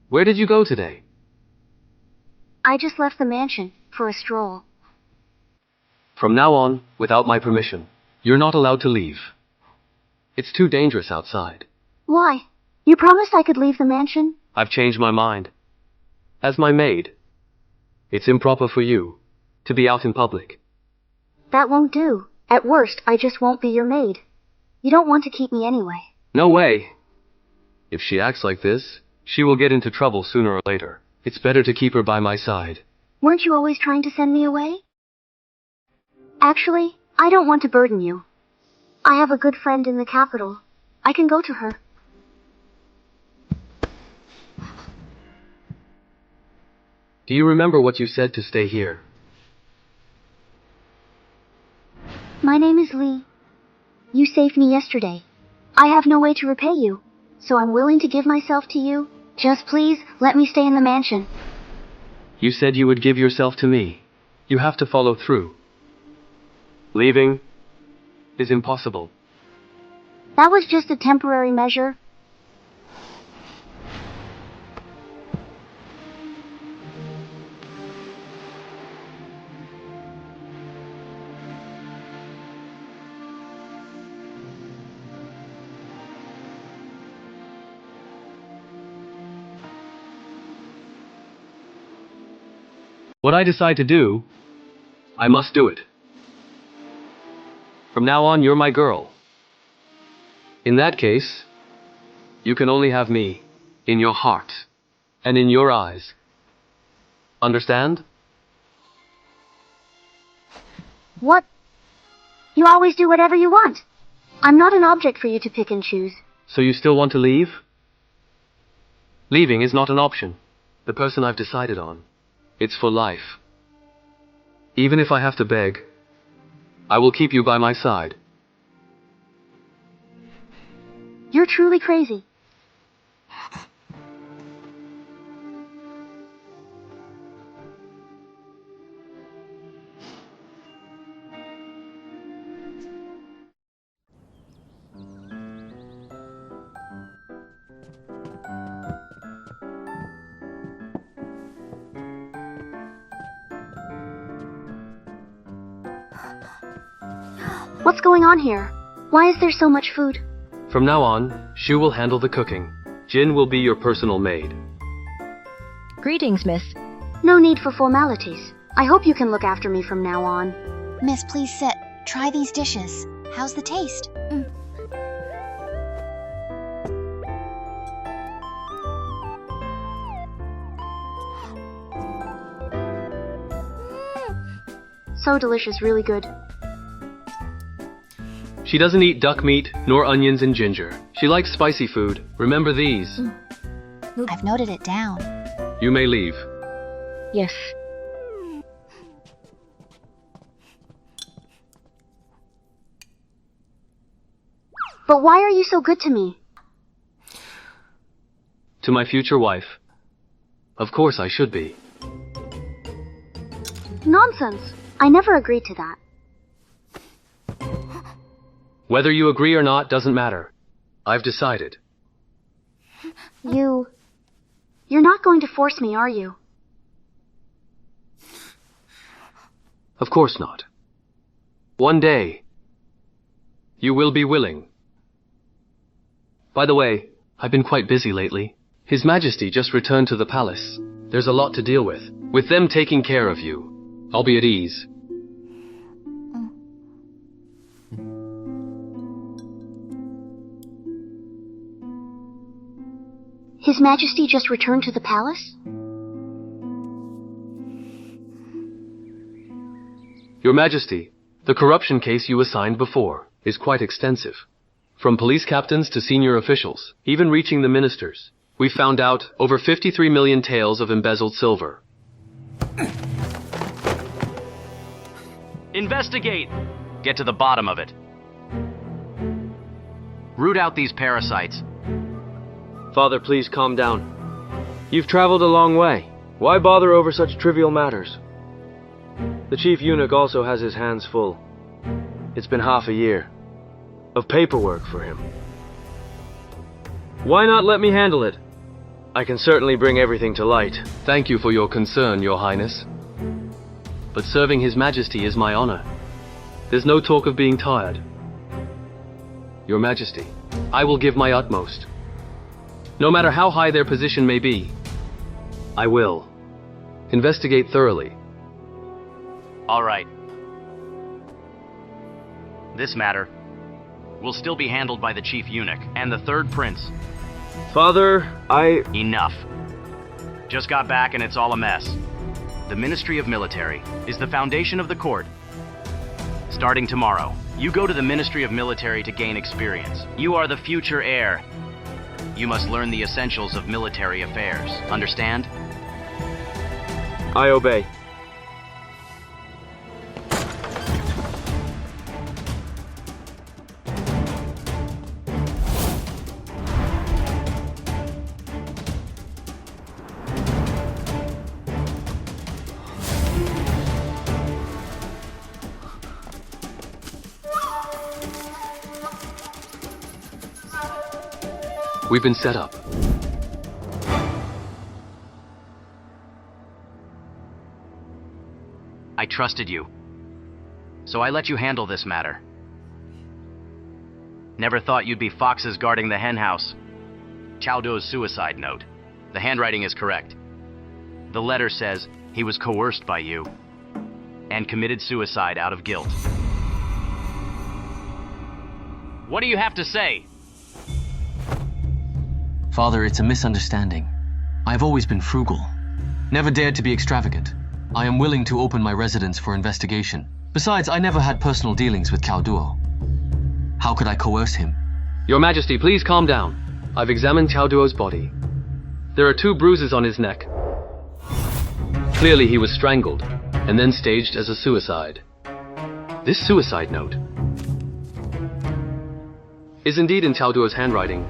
Where did you go today? I just left the mansion for a stroll. From now on, without my permission, you're not allowed to leave. It's too dangerous outside. Why? You promised I could leave the mansion? I've changed my mind. As my maid, it's improper for you to be out in public. That won't do. At worst, I just won't be your maid. You don't want to keep me anyway. No way. If she acts like this, she will get into trouble sooner or later. It's better to keep her by my side. Weren't you always trying to send me away? Actually, I don't want to burden you. I have a good friend in the capital. I can go to her. Do you remember what you said to stay here? My name is Li. You saved me yesterday. I have no way to repay you, so I'm willing to give myself to you. Just please, let me stay in the mansion. You said you would give yourself to me. You have to follow through. Leaving is impossible. That was just a temporary measure. What I decide to do, I must do it. From now on, you're my girl. In that case, you can only have me in your heart and in your eyes. Understand? What? You always do whatever you want. I'm not an object for you to pick and choose. So you still want to leave? Leaving is not an option. The person I've decided on. It's for life. Even if I have to beg, I will keep you by my side. You're truly crazy. What's going on here? Why is there so much food? From now on, Shu will handle the cooking. Jin will be your personal maid. Greetings, miss. No need for formalities. I hope you can look after me from now on. Miss, please sit. Try these dishes. How's the taste? So delicious, really good. She doesn't eat duck meat, nor onions and ginger. She likes spicy food. Remember these. I've noted it down. You may leave. Yes. But why are you so good to me? To my future wife. Of course I should be. Nonsense. I never agreed to that. Whether you agree or not doesn't matter. I've decided. You're not going to force me, are you? Of course not. One day, you will be willing. By the way, I've been quite busy lately. His Majesty just returned to the palace. There's a lot to deal with. With them taking care of you, I'll be at ease. His Majesty just returned to the palace? Your Majesty, the corruption case you assigned before is quite extensive. From police captains to senior officials, even reaching the ministers. We found out over 53 million taels of embezzled silver. Investigate! Get to the bottom of it. Root out these parasites. Father, please calm down. You've traveled a long way. Why bother over such trivial matters? The chief eunuch also has his hands full. It's been half a year of paperwork for him. Why not let me handle it? I can certainly bring everything to light. Thank you for your concern, Your Highness. But serving His Majesty is my honor. There's no talk of being tired. Your Majesty, I will give my utmost. No matter how high their position may be, I will investigate thoroughly. All right. This matter will still be handled by the chief eunuch and the third prince. Father, Enough. Just got back and it's all a mess. The Ministry of Military is the foundation of the court. Starting tomorrow, you go to the Ministry of Military to gain experience. You are the future heir. You must learn the essentials of military affairs. Understand? I obey. We've been set up. I trusted you, so I let you handle this matter. Never thought you'd be foxes guarding the henhouse. Chowdo's suicide note. The handwriting is correct. The letter says he was coerced by you and committed suicide out of guilt. What do you have to say? Father, it's a misunderstanding. I have always been frugal. Never dared to be extravagant. I am willing to open my residence for investigation. Besides, I never had personal dealings with Cao Duo. How could I coerce him? Your Majesty, please calm down. I've examined Cao Duo's body. There are 2 bruises on his neck. Clearly he was strangled, and then staged as a suicide. This suicide note is indeed in Cao Duo's handwriting,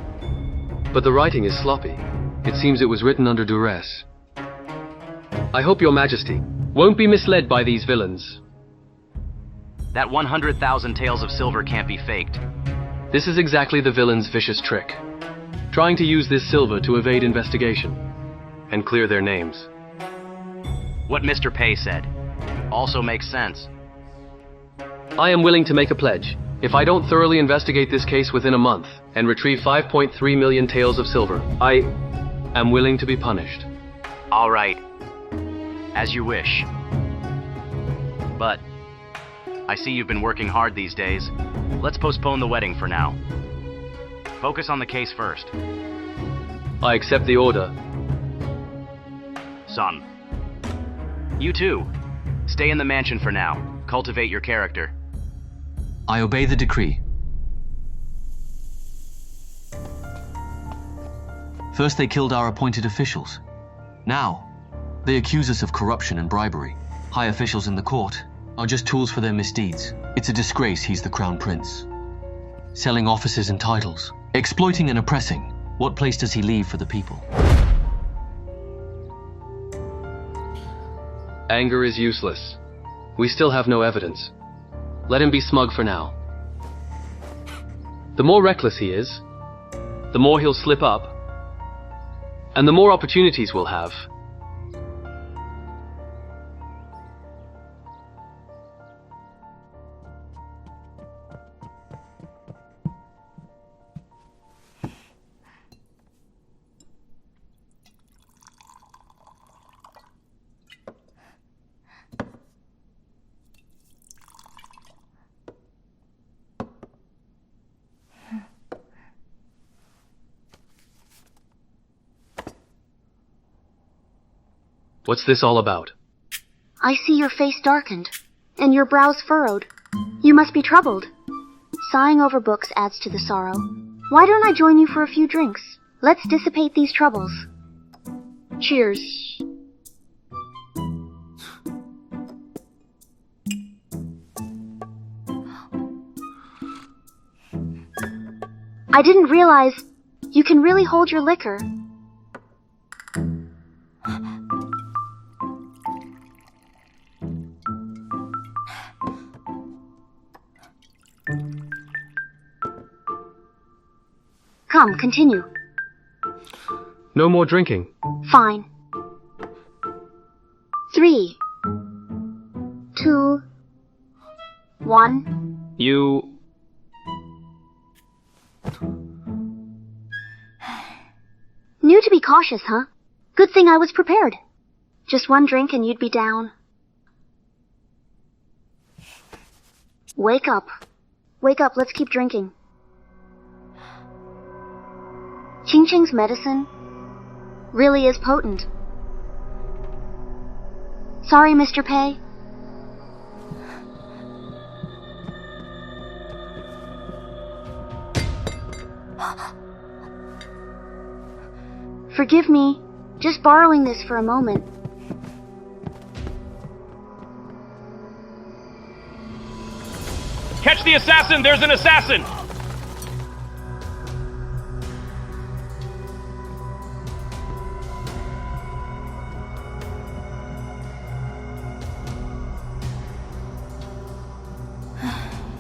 but the writing is sloppy. It seems it was written under duress. I hope Your Majesty won't be misled by these villains. That 100,000 taels of silver can't be faked. This is exactly the villain's vicious trick. Trying to use this silver to evade investigation and clear their names. What Mr. Pei said also makes sense. I am willing to make a pledge. If I don't thoroughly investigate this case within a month and retrieve 5.3 million taels of silver, I am willing to be punished. All right. As you wish. But I see you've been working hard these days. Let's postpone the wedding for now. Focus on the case first. I accept the order. Son. You too. Stay in the mansion for now. Cultivate your character. I obey the decree. First they killed our appointed officials. Now, they accuse us of corruption and bribery. High officials in the court are just tools for their misdeeds. It's a disgrace he's the crown prince. Selling offices and titles, exploiting and oppressing. What place does he leave for the people? Anger is useless. We still have no evidence. Let him be smug for now. The more reckless he is, the more he'll slip up, and the more opportunities we'll have. What's this all about? I see your face darkened, and your brows furrowed. You must be troubled. Sighing over books adds to the sorrow. Why don't I join you for a few drinks? Let's dissipate these troubles. Cheers. I didn't realize you can really hold your liquor. Come, continue. No more drinking. Fine. 3, 2, 1. You... Knew to be cautious, huh? Good thing I was prepared. Just one drink and you'd be down. Wake up. Wake up, let's keep drinking. Ching Ching's medicine really is potent. Sorry, Mr. Pei. Forgive me, just borrowing this for a moment. Catch the assassin! There's an assassin!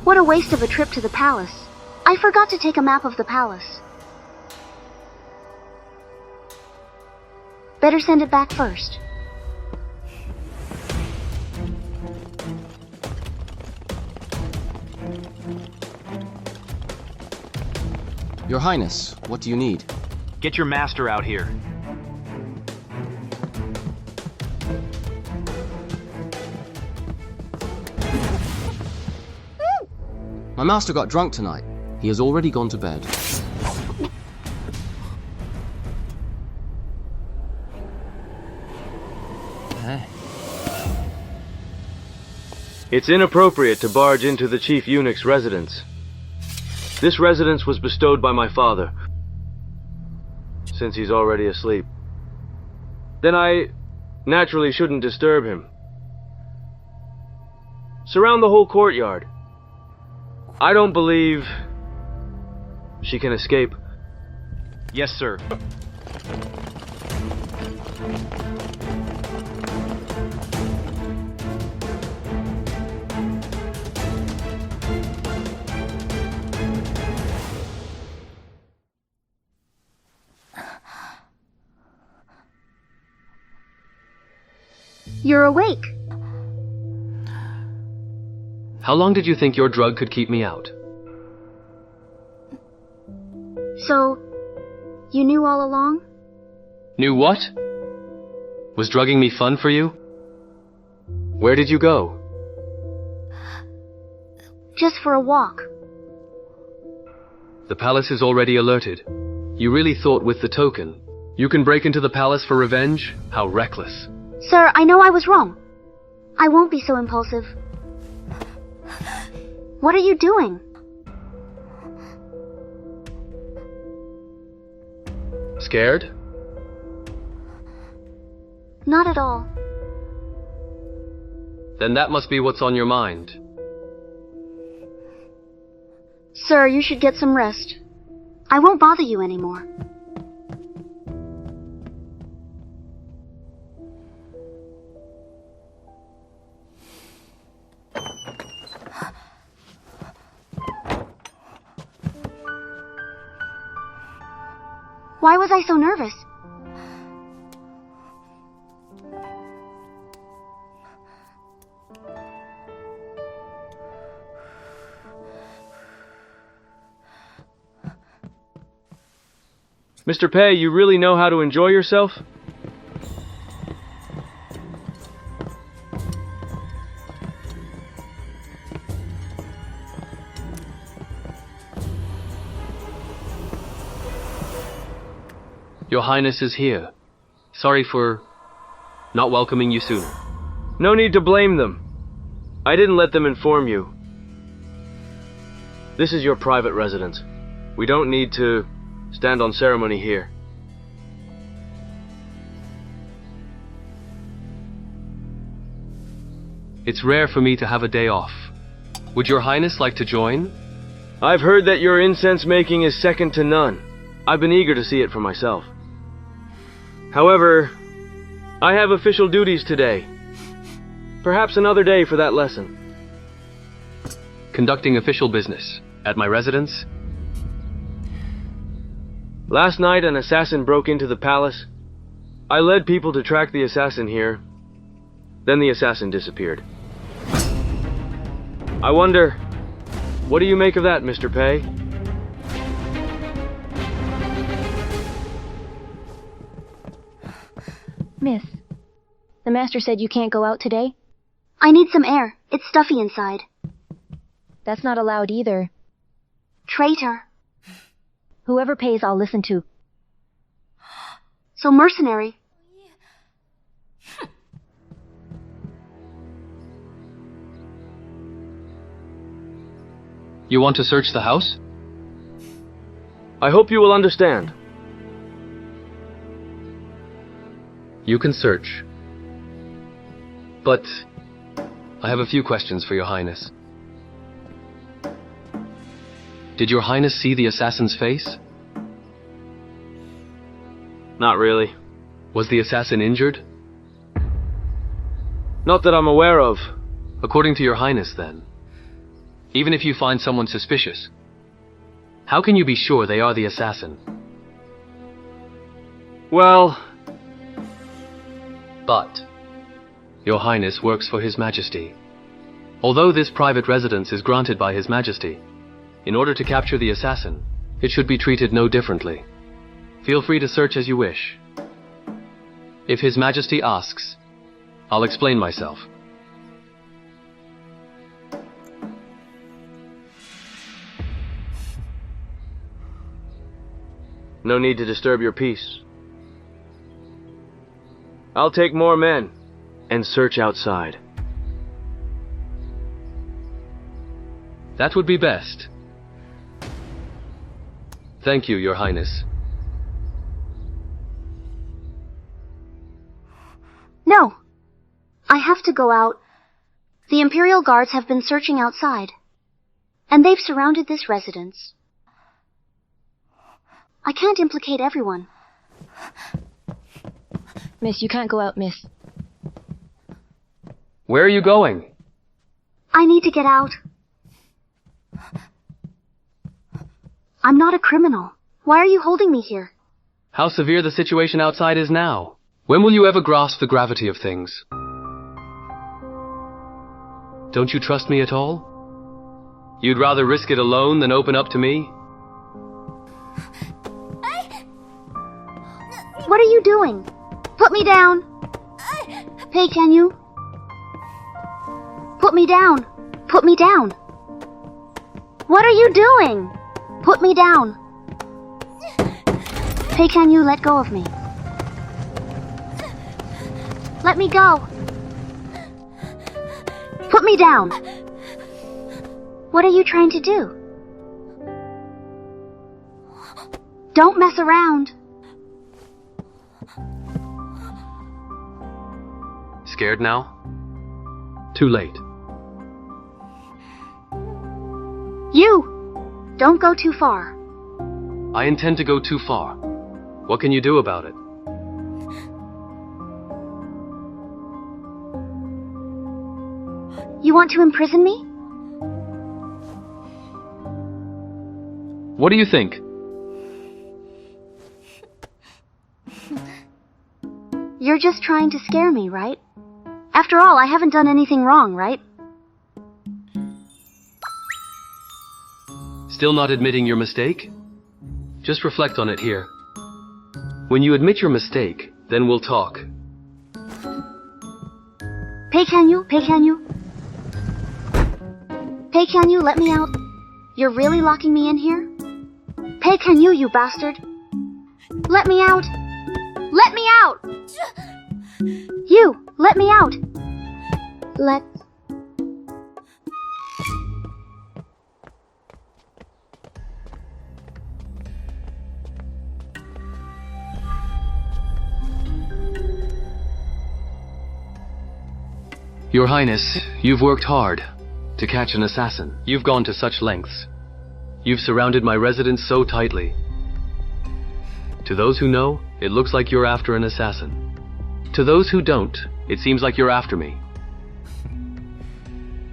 What a waste of a trip to the palace. I forgot to take a map of the palace. Better send it back first. Your Highness, what do you need? Get your master out here. My master got drunk tonight. He has already gone to bed. Hey. It's inappropriate to barge into the chief eunuch's residence. This residence was bestowed by my father, since he's already asleep. Then I naturally shouldn't disturb him. Surround the whole courtyard. I don't believe she can escape. Yes, sir. You're awake. How long did you think your drug could keep me out? So, you knew all along? Knew what? Was drugging me fun for you? Where did you go? Just for a walk. The palace is already alerted. You really thought with the token you can break into the palace for revenge? How reckless. Sir, I know I was wrong. I won't be so impulsive. What are you doing? Scared? Not at all. Then that must be what's on your mind. Sir, you should get some rest. I won't bother you anymore. Why was I so nervous? Mr. Pei, you really know how to enjoy yourself? Your Highness is here. Sorry for not welcoming you sooner. No need to blame them. I didn't let them inform you. This is your private residence. We don't need to stand on ceremony here. It's rare for me to have a day off. Would your Highness like to join? I've heard that your incense making is second to none. I've been eager to see it for myself. However, I have official duties today. Perhaps another day for that lesson. Conducting official business at my residence? Last night an assassin broke into the palace. I led people to track the assassin here. Then the assassin disappeared. I wonder, what do you make of that, Mr. Pei? Miss, the master said you can't go out today? I need some air. It's stuffy inside. That's not allowed either. Traitor. Whoever pays, I'll listen to. So mercenary. You want to search the house? I hope you will understand. You can search. But I have a few questions for your Highness. Did your Highness see the assassin's face? Not really. Was the assassin injured? Not that I'm aware of. According to your Highness, then, even if you find someone suspicious, how can you be sure they are the assassin? Well... But your Highness works for His Majesty. Although this private residence is granted by His Majesty, in order to capture the assassin, it should be treated no differently. Feel free to search as you wish. If His Majesty asks, I'll explain myself. No need to disturb your peace. I'll take more men, and search outside. That would be best. Thank you, Your Highness. No. I have to go out. The Imperial Guards have been searching outside, and they've surrounded this residence. I can't implicate everyone. Miss, you can't go out, miss. Where are you going? I need to get out. I'm not a criminal. Why are you holding me here? How severe the situation outside is now. When will you ever grasp the gravity of things? Don't you trust me at all? You'd rather risk it alone than open up to me? What are you doing? Put me down! Pei Qianyu? Put me down! Put me down! What are you doing? Put me down! Pei Qianyu, let go of me. Let me go! Put me down! What are you trying to do? Don't mess around! Scared now? Too late. You! Don't go too far. I intend to go too far. What can you do about it? You want to imprison me? What do you think? You're just trying to scare me, right? After all, I haven't done anything wrong, right? Still not admitting your mistake? Just reflect on it here. When you admit your mistake, then we'll talk. Pei Qianyu, Pei Qianyu. Pei Qianyu, let me out. You're really locking me in here? Pei Qianyu, you bastard. Let me out. Let me out! You, let me out. Let's... Your Highness, you've worked hard to catch an assassin. You've gone to such lengths. You've surrounded my residence so tightly. To those who know, it looks like you're after an assassin. To those who don't, it seems like you're after me.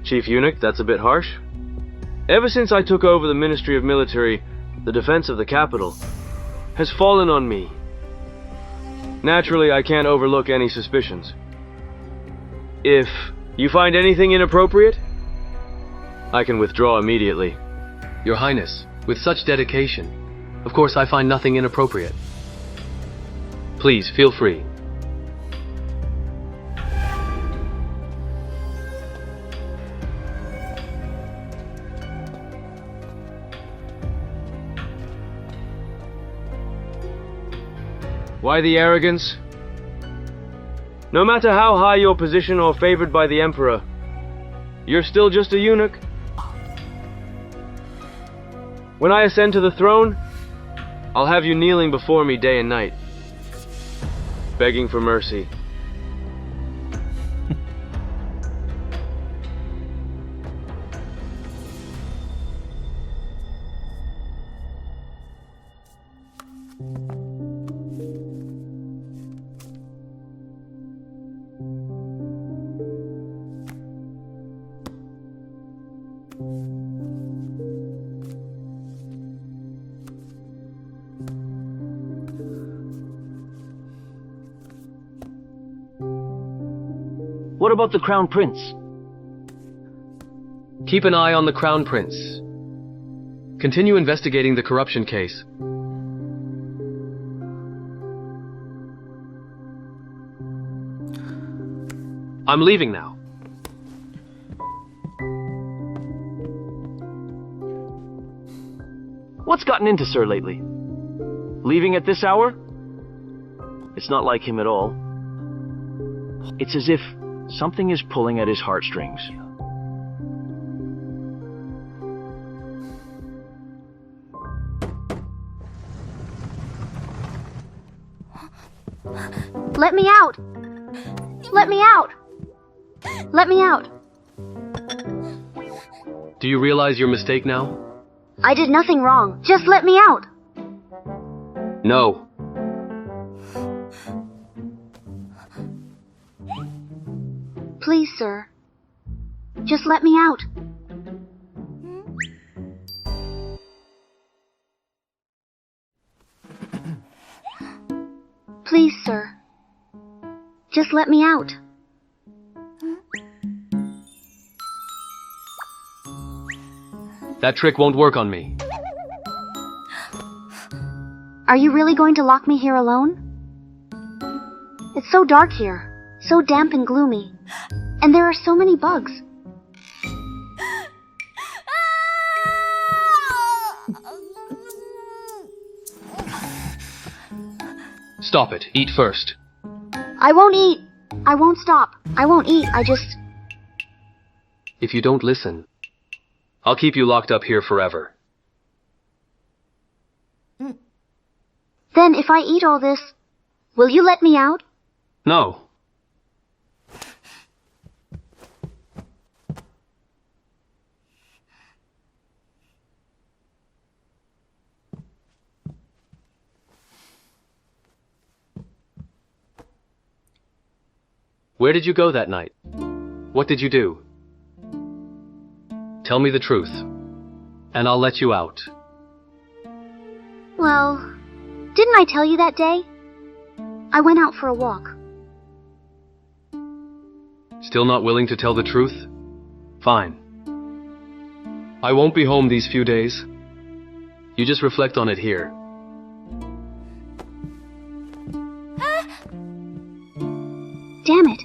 Chief Eunuch, that's a bit harsh. Ever since I took over the Ministry of Military, the defense of the capital has fallen on me. Naturally, I can't overlook any suspicions. If you find anything inappropriate, I can withdraw immediately. Your Highness, with such dedication, of course I find nothing inappropriate. Please, feel free. Why the arrogance? No matter how high your position or favored by the Emperor, you're still just a eunuch. When I ascend to the throne, I'll have you kneeling before me day and night, begging for mercy. What about the Crown Prince? Keep an eye on the Crown Prince. Continue investigating the corruption case. I'm leaving now. What's gotten into Sir lately? Leaving at this hour? It's not like him at all. It's as if Something is pulling at his heartstrings. Let me out! Let me out! Let me out! Do you realize your mistake now? I did nothing wrong. Just let me out! No. Please, sir. Just let me out. Please, sir. Just let me out. That trick won't work on me. Are you really going to lock me here alone? It's so dark here, so damp and gloomy, and there are so many bugs. Stop it. Eat first. I won't eat. I won't stop. I won't eat. If you don't listen, I'll keep you locked up here forever. Then if I eat all this, will you let me out? No. Where did you go that night? What did you do? Tell me the truth, and I'll let you out. Well, didn't I tell you that day? I went out for a walk. Still not willing to tell the truth? Fine. I won't be home these few days. You just reflect on it here. Damn it.